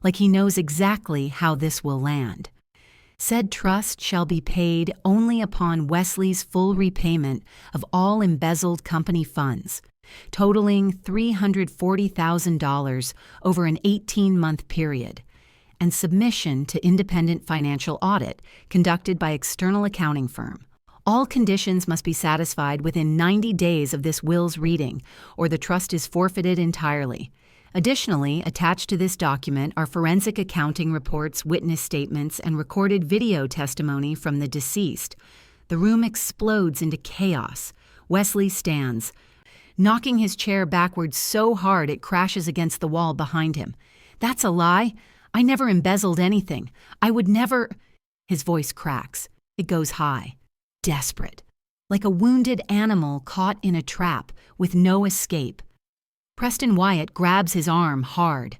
like he knows exactly how this will land. Said trust shall be paid only upon Wesley's full repayment of all embezzled company funds, totaling $340,000 over an 18-month period, and submission to independent financial audit conducted by external accounting firm. All conditions must be satisfied within 90 days of this will's reading, or the trust is forfeited entirely. Additionally, attached to this document are forensic accounting reports, witness statements, and recorded video testimony from the deceased. The room explodes into chaos. Wesley stands. knocking his chair backwards so hard it crashes against the wall behind him. "That's a lie. I never embezzled anything. I would never—" His voice cracks. It goes high, desperate, like a wounded animal caught in a trap with no escape. Preston Wyatt grabs his arm hard.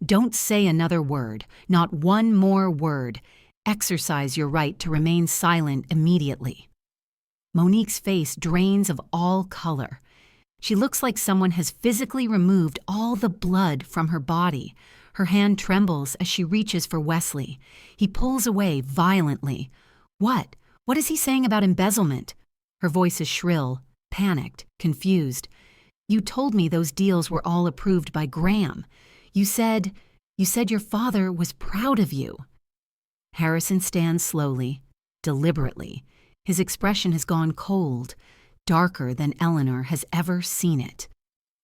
"Don't say another word, not one more word. Exercise your right to remain silent immediately." Monique's face drains of all color. She looks like someone has physically removed all the blood from her body. Her hand trembles as she reaches for Wesley. He pulls away violently. "What? What is he saying about embezzlement?" Her voice is shrill, panicked, confused. "You told me those deals were all approved by Graham. You said your father was proud of you." Harrison stands slowly, deliberately. His expression has gone cold, darker than Eleanor has ever seen it.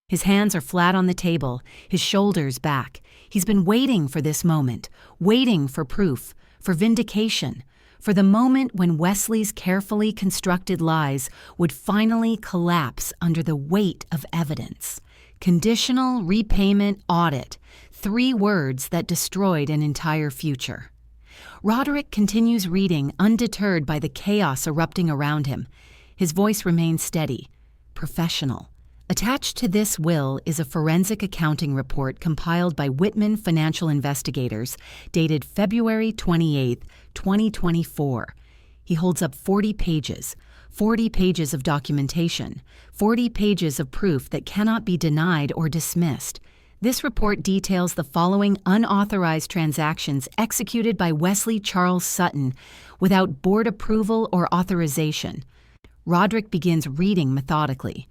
His hands are flat on the table, his shoulders back. He's been waiting for this moment, waiting for proof, for vindication, for the moment when Wesley's carefully constructed lies would finally collapse under the weight of evidence. Conditional repayment audit, 3 words that destroyed an entire future. Roderick continues reading, undeterred by the chaos erupting around him. His voice remains steady, professional. Attached to this will is a forensic accounting report compiled by Whitman Financial Investigators, dated February 28, 2024. He holds up 40 pages of documentation, 40 pages of proof that cannot be denied or dismissed. This report details the following unauthorized transactions executed by Wesley Charles Sutton without board approval or authorization. Roderick begins reading methodically.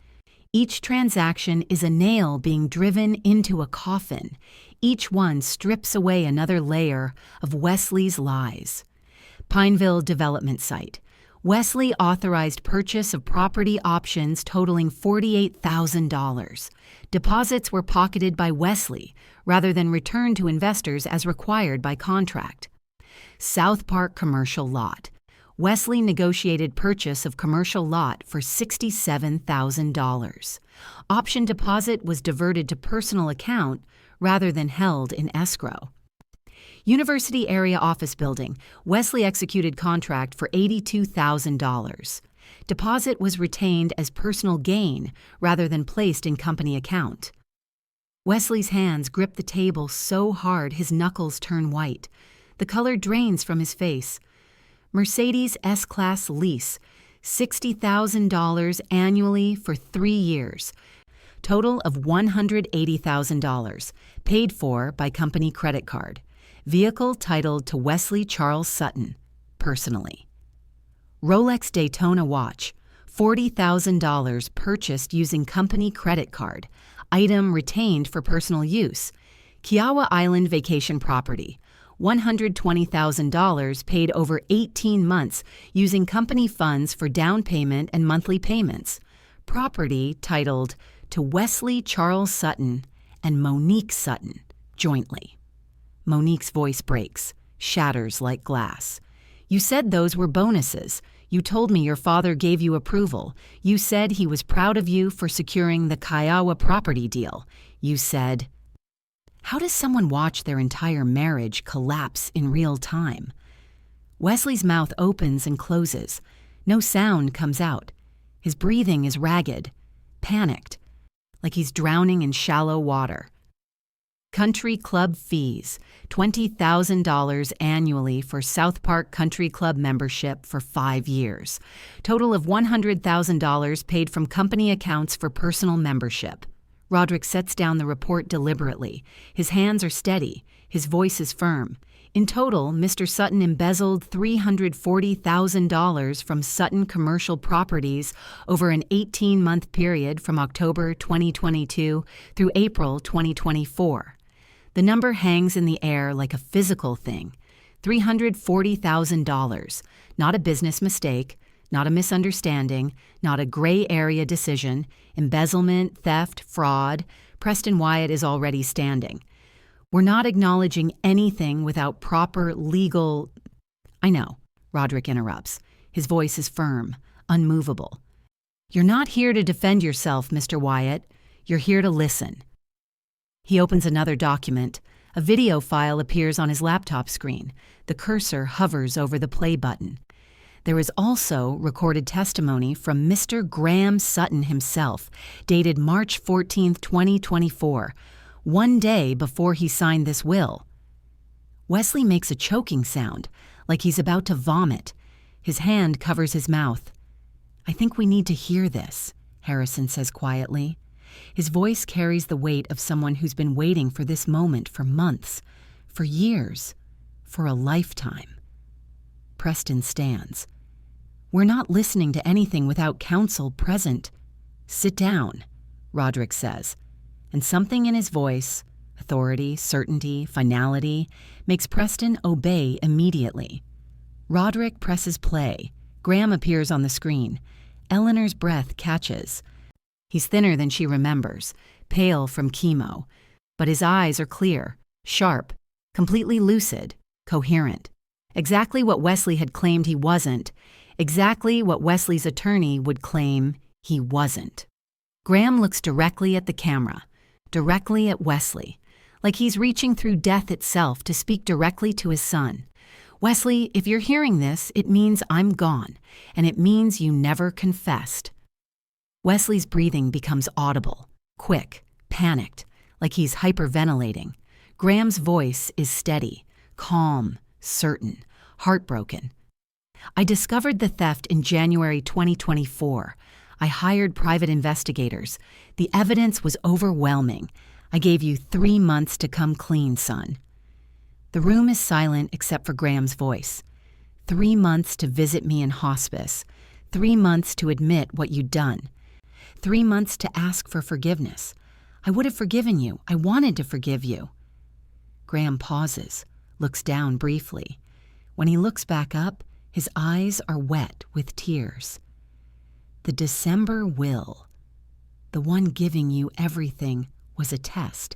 Each transaction is a nail being driven into a coffin. Each one strips away another layer of Wesley's lies. Pineville Development Site. Wesley authorized purchase of property options totaling $48,000. Deposits were pocketed by Wesley rather than returned to investors as required by contract. South Park Commercial Lot. Wesley negotiated purchase of commercial lot for $67,000. Option deposit was diverted to personal account rather than held in escrow. University Area Office Building. Wesley executed contract for $82,000. Deposit was retained as personal gain rather than placed in company account. Wesley's hands grip the table so hard his knuckles turn white. The color drains from his face. Mercedes S-Class lease, $60,000 annually for 3 years. Total of $180,000, paid for by company credit card. Vehicle titled to Wesley Charles Sutton, personally. Rolex Daytona watch, $40,000 purchased using company credit card. Item retained for personal use. Kiowa Island vacation property, $120,000 paid over 18 months using company funds for down payment and monthly payments. Property titled to Wesley Charles Sutton and Monique Sutton, jointly. Monique's voice breaks, shatters like glass. "You said those were bonuses. You told me your father gave you approval. You said he was proud of you for securing the Kiowa property deal. You said—" How does someone watch their entire marriage collapse in real time? Wesley's mouth opens and closes. No sound comes out. His breathing is ragged, panicked, like he's drowning in shallow water. Country Club fees, $20,000 annually for South Park Country Club membership for 5 years. Total of $100,000 paid from company accounts for personal membership. Roderick sets down the report deliberately. His hands are steady. His voice is firm. In total, Mr. Sutton embezzled $340,000 from Sutton Commercial Properties over an 18-month period from October 2022 through April 2024. The number hangs in the air like a physical thing. $340,000, not a business mistake, not a misunderstanding, not a gray area decision, embezzlement, theft, fraud. Preston Wyatt is already standing. We're not acknowledging anything without proper legal— I know, Roderick interrupts. His voice is firm, unmovable. "You're not here to defend yourself, Mr. Wyatt. You're here to listen." He opens another document. A video file appears on his laptop screen. The cursor hovers over the play button. There is also recorded testimony from Mr. Graham Sutton himself, dated March 14, 2024, one day before he signed this will. Wesley makes a choking sound, like he's about to vomit. His hand covers his mouth. "I think we need to hear this," Harrison says quietly. His voice carries the weight of someone who's been waiting for this moment for months, for years, for a lifetime. Preston stands. "We're not listening to anything without counsel present. Sit down," Roderick says, and something in his voice, authority, certainty, finality, makes Preston obey immediately. Roderick presses play. Graham appears on the screen. Eleanor's breath catches. He's thinner than she remembers, pale from chemo, but his eyes are clear, sharp, completely lucid, coherent. Exactly what Wesley had claimed he wasn't, exactly what Wesley's attorney would claim he wasn't. Graham looks directly at the camera, directly at Wesley, like he's reaching through death itself to speak directly to his son. "Wesley, if you're hearing this, it means I'm gone, and it means you never confessed." Wesley's breathing becomes audible, quick, panicked, like he's hyperventilating. Graham's voice is steady, calm, certain, heartbroken. "I discovered the theft in January 2024. I hired private investigators. The evidence was overwhelming. I gave you 3 months to come clean, son." The room is silent except for Graham's voice. 3 months to visit me in hospice. 3 months to admit what you'd done. 3 months to ask for forgiveness. I would have forgiven you. I wanted to forgive you. Graham pauses, looks down briefly. When he looks back up, his eyes are wet with tears. "The December will, the one giving you everything, was a test.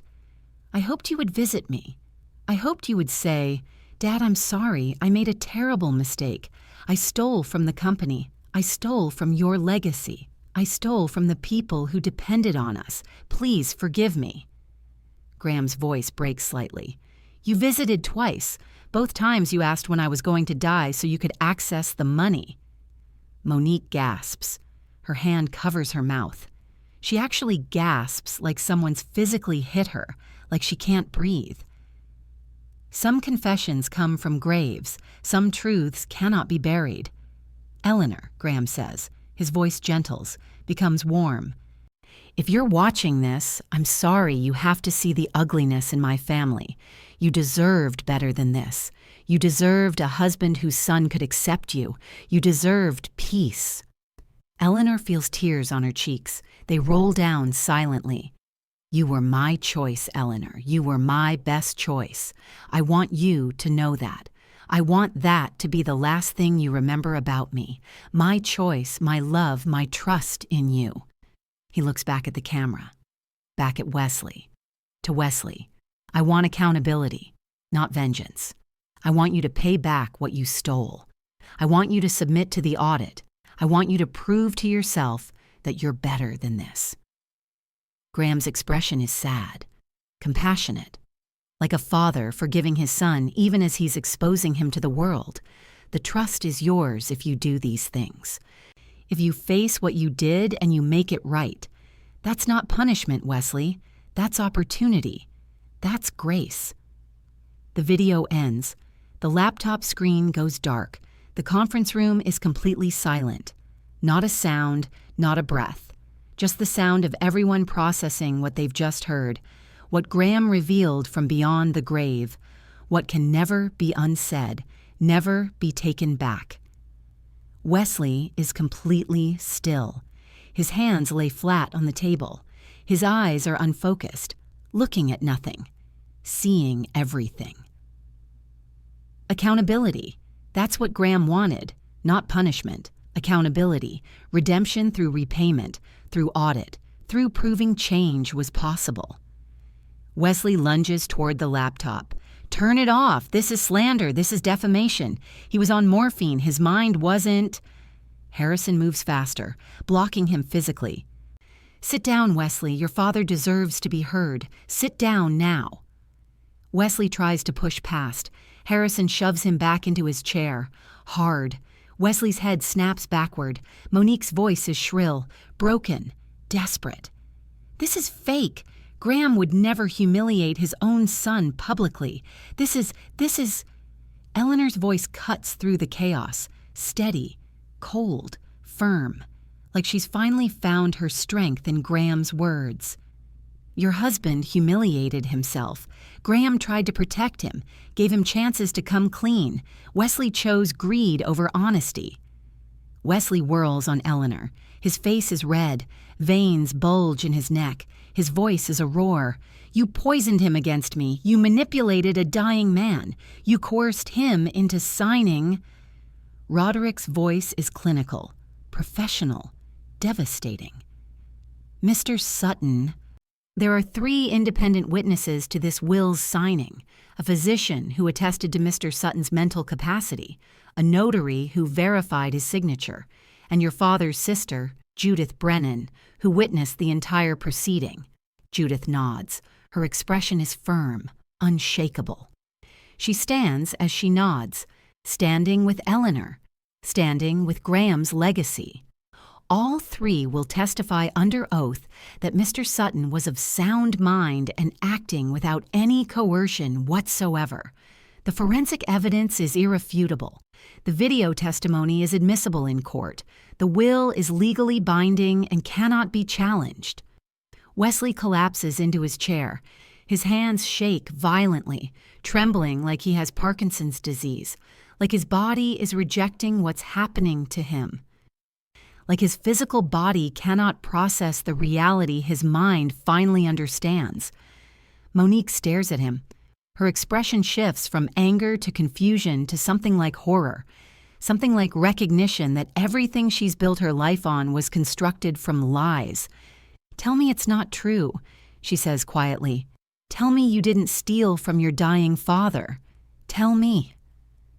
I hoped you would visit me. I hoped you would say, 'Dad, I'm sorry. I made a terrible mistake. I stole from the company. I stole from your legacy. I stole from the people who depended on us. Please forgive me.'" Graham's voice breaks slightly. "You visited twice. Both times you asked when I was going to die so you could access the money." Monique gasps. Her hand covers her mouth. She actually gasps like someone's physically hit her, like she can't breathe. Some confessions come from graves. Some truths cannot be buried. "Eleanor," Graham says. His voice gentles, becomes warm. "If you're watching this, I'm sorry you have to see the ugliness in my family. You deserved better than this. You deserved a husband whose son could accept you. You deserved peace." Eleanor feels tears on her cheeks. They roll down silently. "You were my choice, Eleanor. You were my best choice. I want you to know that. I want that to be the last thing you remember about me. My choice, my love, my trust in you." He looks back at the camera, back at Wesley. To Wesley, "I want accountability, not vengeance. I want you to pay back what you stole. I want you to submit to the audit. I want you to prove to yourself that you're better than this." Graham's expression is sad, compassionate, like a father forgiving his son even as he's exposing him to the world. The trust is yours if you do these things. If you face what you did and you make it right. That's not punishment, Wesley. That's opportunity. That's grace. The video ends. The laptop screen goes dark. The conference room is completely silent. Not a sound, not a breath. Just the sound of everyone processing what they've just heard, what Graham revealed from beyond the grave, what can never be unsaid, never be taken back. Wesley is completely still. His hands lay flat on the table. His eyes are unfocused, looking at nothing, seeing everything. Accountability. That's what Graham wanted, not punishment. Accountability, redemption through repayment, through audit, through proving change was possible. Wesley lunges toward the laptop. "Turn it off. This is slander. This is defamation. He was on morphine. His mind wasn't—" Harrison moves faster, blocking him physically. "Sit down, Wesley. Your father deserves to be heard. Sit down now." Wesley tries to push past. Harrison shoves him back into his chair. Hard. Wesley's head snaps backward. Monique's voice is shrill, broken, desperate. "This is fake. Graham would never humiliate his own son publicly. This is... Eleanor's voice cuts through the chaos, steady, cold, firm, like she's finally found her strength in Graham's words. "Your husband humiliated himself. Graham tried to protect him, gave him chances to come clean. Wesley chose greed over honesty." Wesley whirls on Eleanor. His face is red, veins bulge in his neck. His voice is a roar. "You poisoned him against me. You manipulated a dying man. You coerced him into signing." Roderick's voice is clinical, professional, devastating. "Mr. Sutton..." There are 3 independent witnesses to this will's signing: a physician who attested to Mr. Sutton's mental capacity, a notary who verified his signature, and your father's sister, Judith Brennan, who witnessed the entire proceeding. Judith nods. Her expression is firm, unshakable. She stands as she nods, standing with Eleanor, standing with Graham's legacy. All 3 will testify under oath that Mr. Sutton was of sound mind and acting without any coercion whatsoever. The forensic evidence is irrefutable. The video testimony is admissible in court. The will is legally binding and cannot be challenged. Wesley collapses into his chair. His hands shake violently, trembling like he has Parkinson's disease, like his body is rejecting what's happening to him. Like his physical body cannot process the reality his mind finally understands. Monique stares at him. Her expression shifts from anger to confusion to something like horror, something like recognition that everything she's built her life on was constructed from lies. "Tell me it's not true," she says quietly. "Tell me you didn't steal from your dying father. Tell me."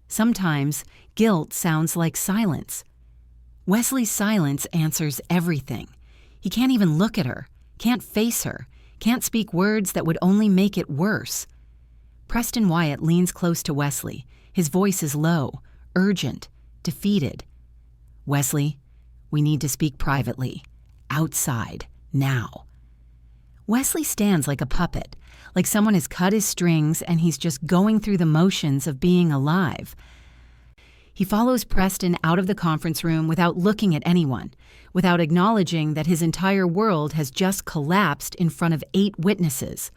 Sometimes guilt sounds like silence. Wesley's silence answers everything. He can't even look at her, can't face her, can't speak words that would only make it worse. Preston Wyatt leans close to Wesley. His voice is low, urgent, defeated. "Wesley, we need to speak privately. Outside, now." Wesley stands like a puppet, like someone has cut his strings and he's just going through the motions of being alive. He follows Preston out of the conference room without looking at anyone, without acknowledging that his entire world has just collapsed in front of 8 witnesses.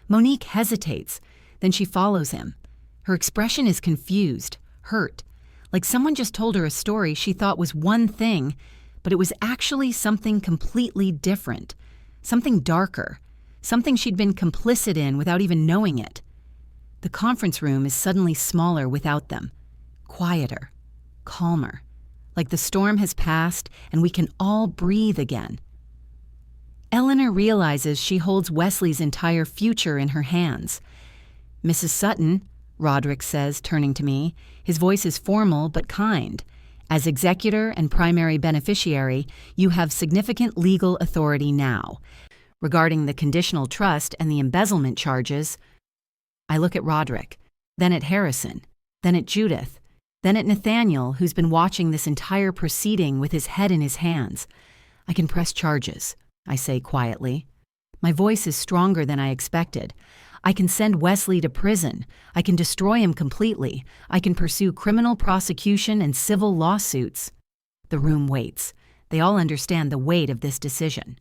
Monique hesitates, then she follows him. Her expression is confused, hurt, like someone just told her a story she thought was one thing, but it was actually something completely different, something darker, something she'd been complicit in without even knowing it. The conference room is suddenly smaller without them. Quieter, calmer, like the storm has passed and we can all breathe again. Eleanor realizes she holds Wesley's entire future in her hands. "Mrs. Sutton," Roderick says, turning to me. His voice is formal but kind. "As executor and primary beneficiary, you have significant legal authority now. Regarding the conditional trust and the embezzlement charges..." I look at Roderick, then at Harrison, then at Judith, then at Nathaniel, who's been watching this entire proceeding with his head in his hands. "I can press charges," I say quietly. My voice is stronger than I expected. "I can send Wesley to prison. I can destroy him completely. I can pursue criminal prosecution and civil lawsuits." The room waits. They all understand the weight of this decision.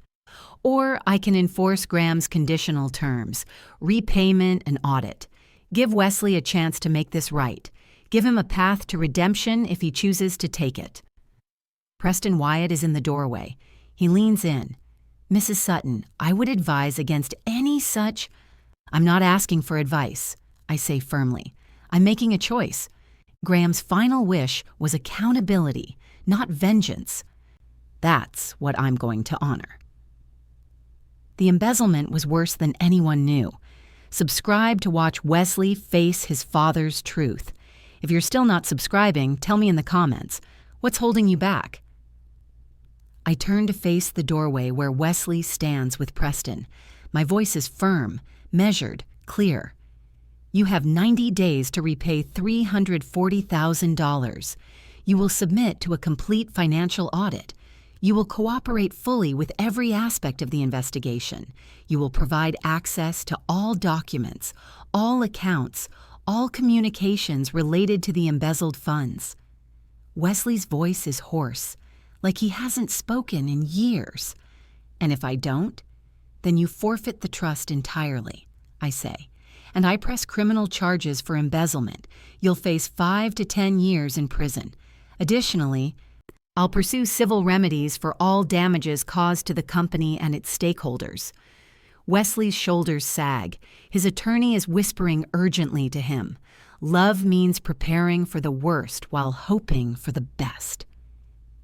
"Or I can enforce Graham's conditional terms, repayment and audit. Give Wesley a chance to make this right. Give him a path to redemption if he chooses to take it." Preston Wyatt is in the doorway. He leans in. "Mrs. Sutton, I would advise against any such..." "I'm not asking for advice," I say firmly. "I'm making a choice. Graham's final wish was accountability, not vengeance. That's what I'm going to honor." The embezzlement was worse than anyone knew. Subscribe to watch Wesley face his father's truth. If you're still not subscribing, tell me in the comments. What's holding you back? I turn to face the doorway where Wesley stands with Preston. My voice is firm, measured, clear. You have 90 days to repay $340,000. You will submit to a complete financial audit. You will cooperate fully with every aspect of the investigation. You will provide access to all documents, all accounts, all communications related to the embezzled funds. Wesley's voice is hoarse, like he hasn't spoken in years. And if I don't, then you forfeit the trust entirely, I say. And I press criminal charges for embezzlement. You'll face 5 to 10 years in prison. Additionally, I'll pursue civil remedies for all damages caused to the company and its stakeholders. Wesley's shoulders sag. His attorney is whispering urgently to him. Love means preparing for the worst while hoping for the best.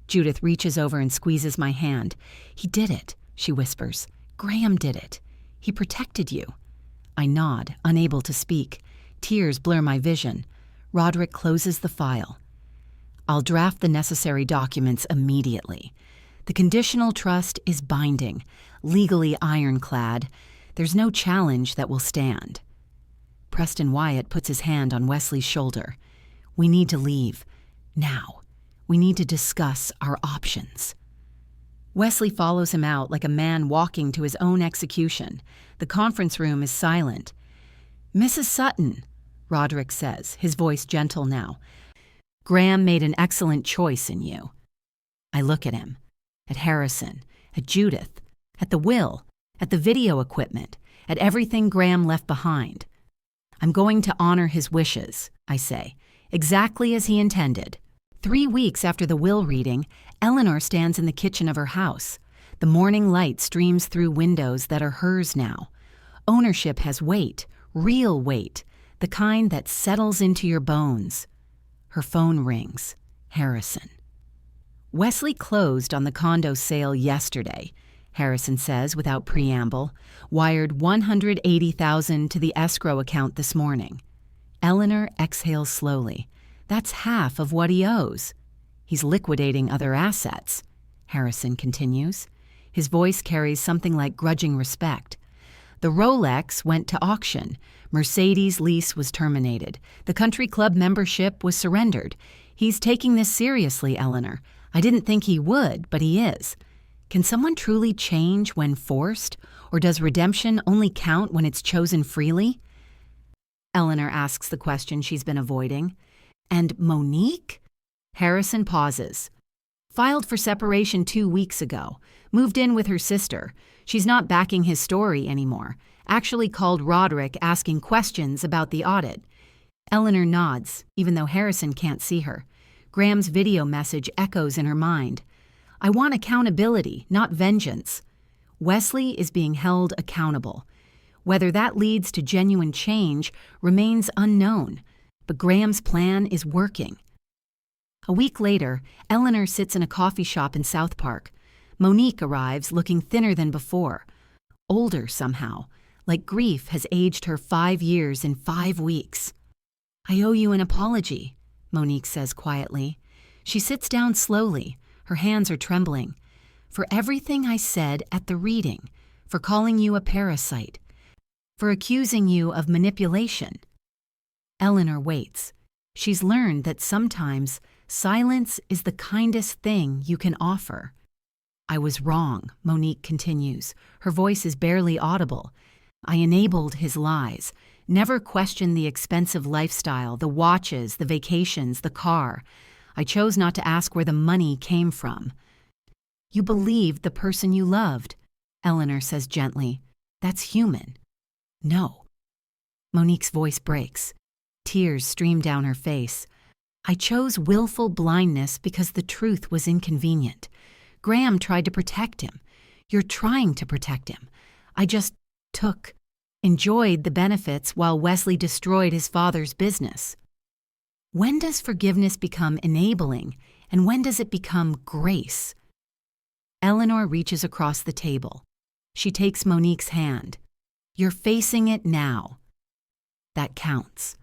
Judith reaches over and squeezes my hand. He did it, she whispers. Graham did it. He protected you. I nod, unable to speak. Tears blur my vision. Roderick closes the file. I'll draft the necessary documents immediately. The conditional trust is binding, legally ironclad. There's no challenge that will stand. Preston Wyatt puts his hand on Wesley's shoulder. We need to leave. Now. We need to discuss our options. Wesley follows him out like a man walking to his own execution. The conference room is silent. Mrs. Sutton, Roderick says, his voice gentle now. Graham made an excellent choice in you. I look at him, at Harrison, at Judith, at the will, at the video equipment, at everything Graham left behind. I'm going to honor his wishes, I say, exactly as he intended. 3 weeks after the will reading, Eleanor stands in the kitchen of her house. The morning light streams through windows that are hers now. Ownership has weight, real weight, the kind that settles into your bones. Her phone rings. Harrison. Wesley closed on the condo sale yesterday, Harrison says without preamble, wired $180,000 to the escrow account this morning. Eleanor exhales slowly. That's half of what he owes. He's liquidating other assets, Harrison continues. His voice carries something like grudging respect. The Rolex went to auction. Mercedes' lease was terminated. The country club membership was surrendered. He's taking this seriously, Eleanor. I didn't think he would, but he is. Can someone truly change when forced? Or does redemption only count when it's chosen freely? Eleanor asks the question she's been avoiding. And Monique? Harrison pauses. Filed for separation 2 weeks ago. Moved in with her sister. She's not backing his story anymore. Actually called Roderick asking questions about the audit. Eleanor nods, even though Harrison can't see her. Graham's video message echoes in her mind. I want accountability, not vengeance. Wesley is being held accountable. Whether that leads to genuine change remains unknown. But Graham's plan is working. A week later, Eleanor sits in a coffee shop in South Park. Monique arrives looking thinner than before. Older somehow, like grief has aged her 5 years in 5 weeks. I owe you an apology, Monique says quietly. She sits down slowly. Her hands are trembling. For everything I said at the reading, for calling you a parasite, for accusing you of manipulation. Eleanor waits. She's learned that sometimes silence is the kindest thing you can offer. I was wrong, Monique continues. Her voice is barely audible. I enabled his lies, never questioned the expensive lifestyle, the watches, the vacations, the car. I chose not to ask where the money came from. You believed the person you loved, Eleanor says gently. That's human. No. Monique's voice breaks. Tears stream down her face. I chose willful blindness because the truth was inconvenient. Graham tried to protect him. You're trying to protect him. I just enjoyed the benefits while Wesley destroyed his father's business. When does forgiveness become enabling, and when does it become grace? Eleanor reaches across the table. She takes Monique's hand. You're facing it now. That counts.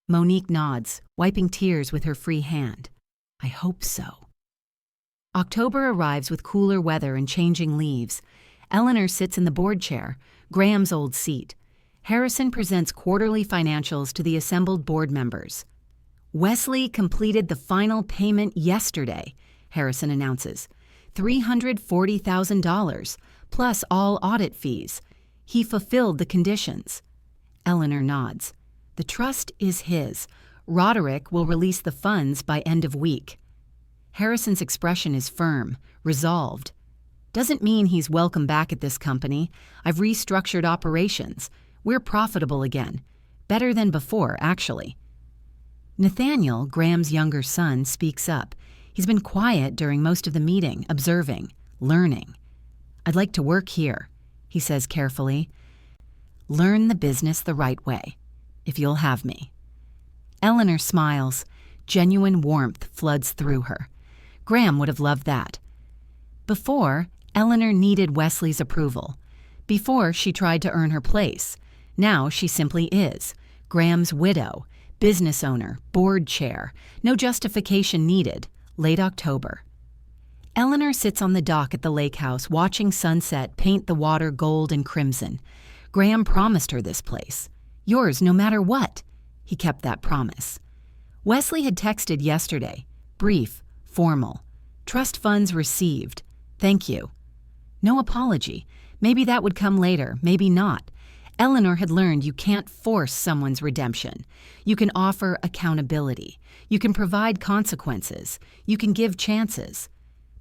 Monique nods, wiping tears with her free hand. I hope so. October arrives with cooler weather and changing leaves. Eleanor sits in the board chair, Graham's old seat. Harrison presents quarterly financials to the assembled board members. Wesley completed the final payment yesterday, Harrison announces. $340,000, plus all audit fees. He fulfilled the conditions. Eleanor nods. The trust is his. Roderick will release the funds by end of week. Harrison's expression is firm, resolved. Doesn't mean he's welcome back at this company. I've restructured operations. We're profitable again. Better than before, actually. Nathaniel, Graham's younger son, speaks up. He's been quiet during most of the meeting, observing, learning. I'd like to work here, he says carefully. Learn the business the right way, if you'll have me. Eleanor smiles. Genuine warmth floods through her. Graham would have loved that. Before, Eleanor needed Wesley's approval. Before, she tried to earn her place. Now she simply is. Graham's widow, business owner, board chair. No justification needed. Late October. Eleanor sits on the dock at the lake house watching sunset paint the water gold and crimson. Graham promised her this place. Yours no matter what. He kept that promise. Wesley had texted yesterday. Brief, formal. Trust funds received. Thank you. No apology. Maybe that would come later, maybe not. Eleanor had learned you can't force someone's redemption. You can offer accountability. You can provide consequences. You can give chances.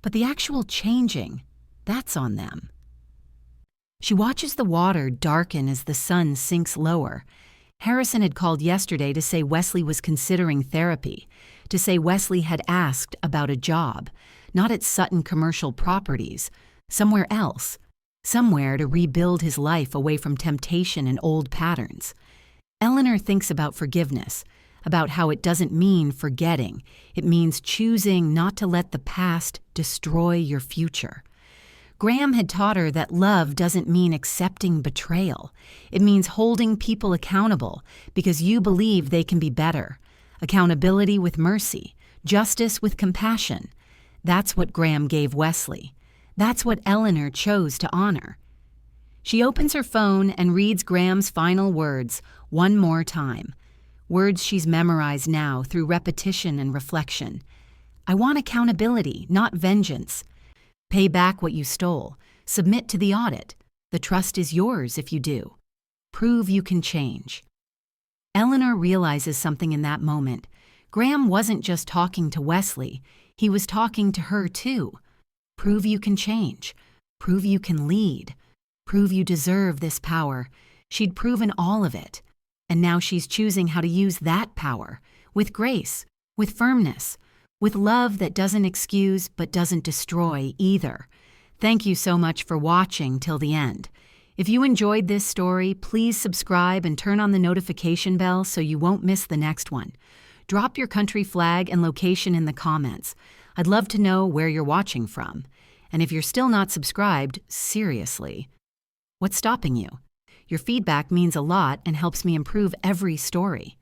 But the actual changing, that's on them. She watches the water darken as the sun sinks lower. Harrison had called yesterday to say Wesley was considering therapy, to say Wesley had asked about a job, not at Sutton Commercial Properties, somewhere else, somewhere to rebuild his life away from temptation and old patterns. Eleanor thinks about forgiveness, about how it doesn't mean forgetting. It means choosing not to let the past destroy your future. Graham had taught her that love doesn't mean accepting betrayal. It means holding people accountable because you believe they can be better. Accountability with mercy, justice with compassion. That's what Graham gave Wesley. That's what Eleanor chose to honor. She opens her phone and reads Graham's final words one more time. Words she's memorized now through repetition and reflection. I want accountability, not vengeance. Pay back what you stole. Submit to the audit. The trust is yours if you do. Prove you can change. Eleanor realizes something in that moment. Graham wasn't just talking to Wesley. He was talking to her too. Prove you can change. Prove you can lead. Prove you deserve this power. She'd proven all of it. And now she's choosing how to use that power. With grace. With firmness. With love that doesn't excuse but doesn't destroy either. Thank you so much for watching till the end. If you enjoyed this story, please subscribe and turn on the notification bell so you won't miss the next one. Drop your country flag and location in the comments. I'd love to know where you're watching from. And if you're still not subscribed, seriously, what's stopping you? Your feedback means a lot and helps me improve every story.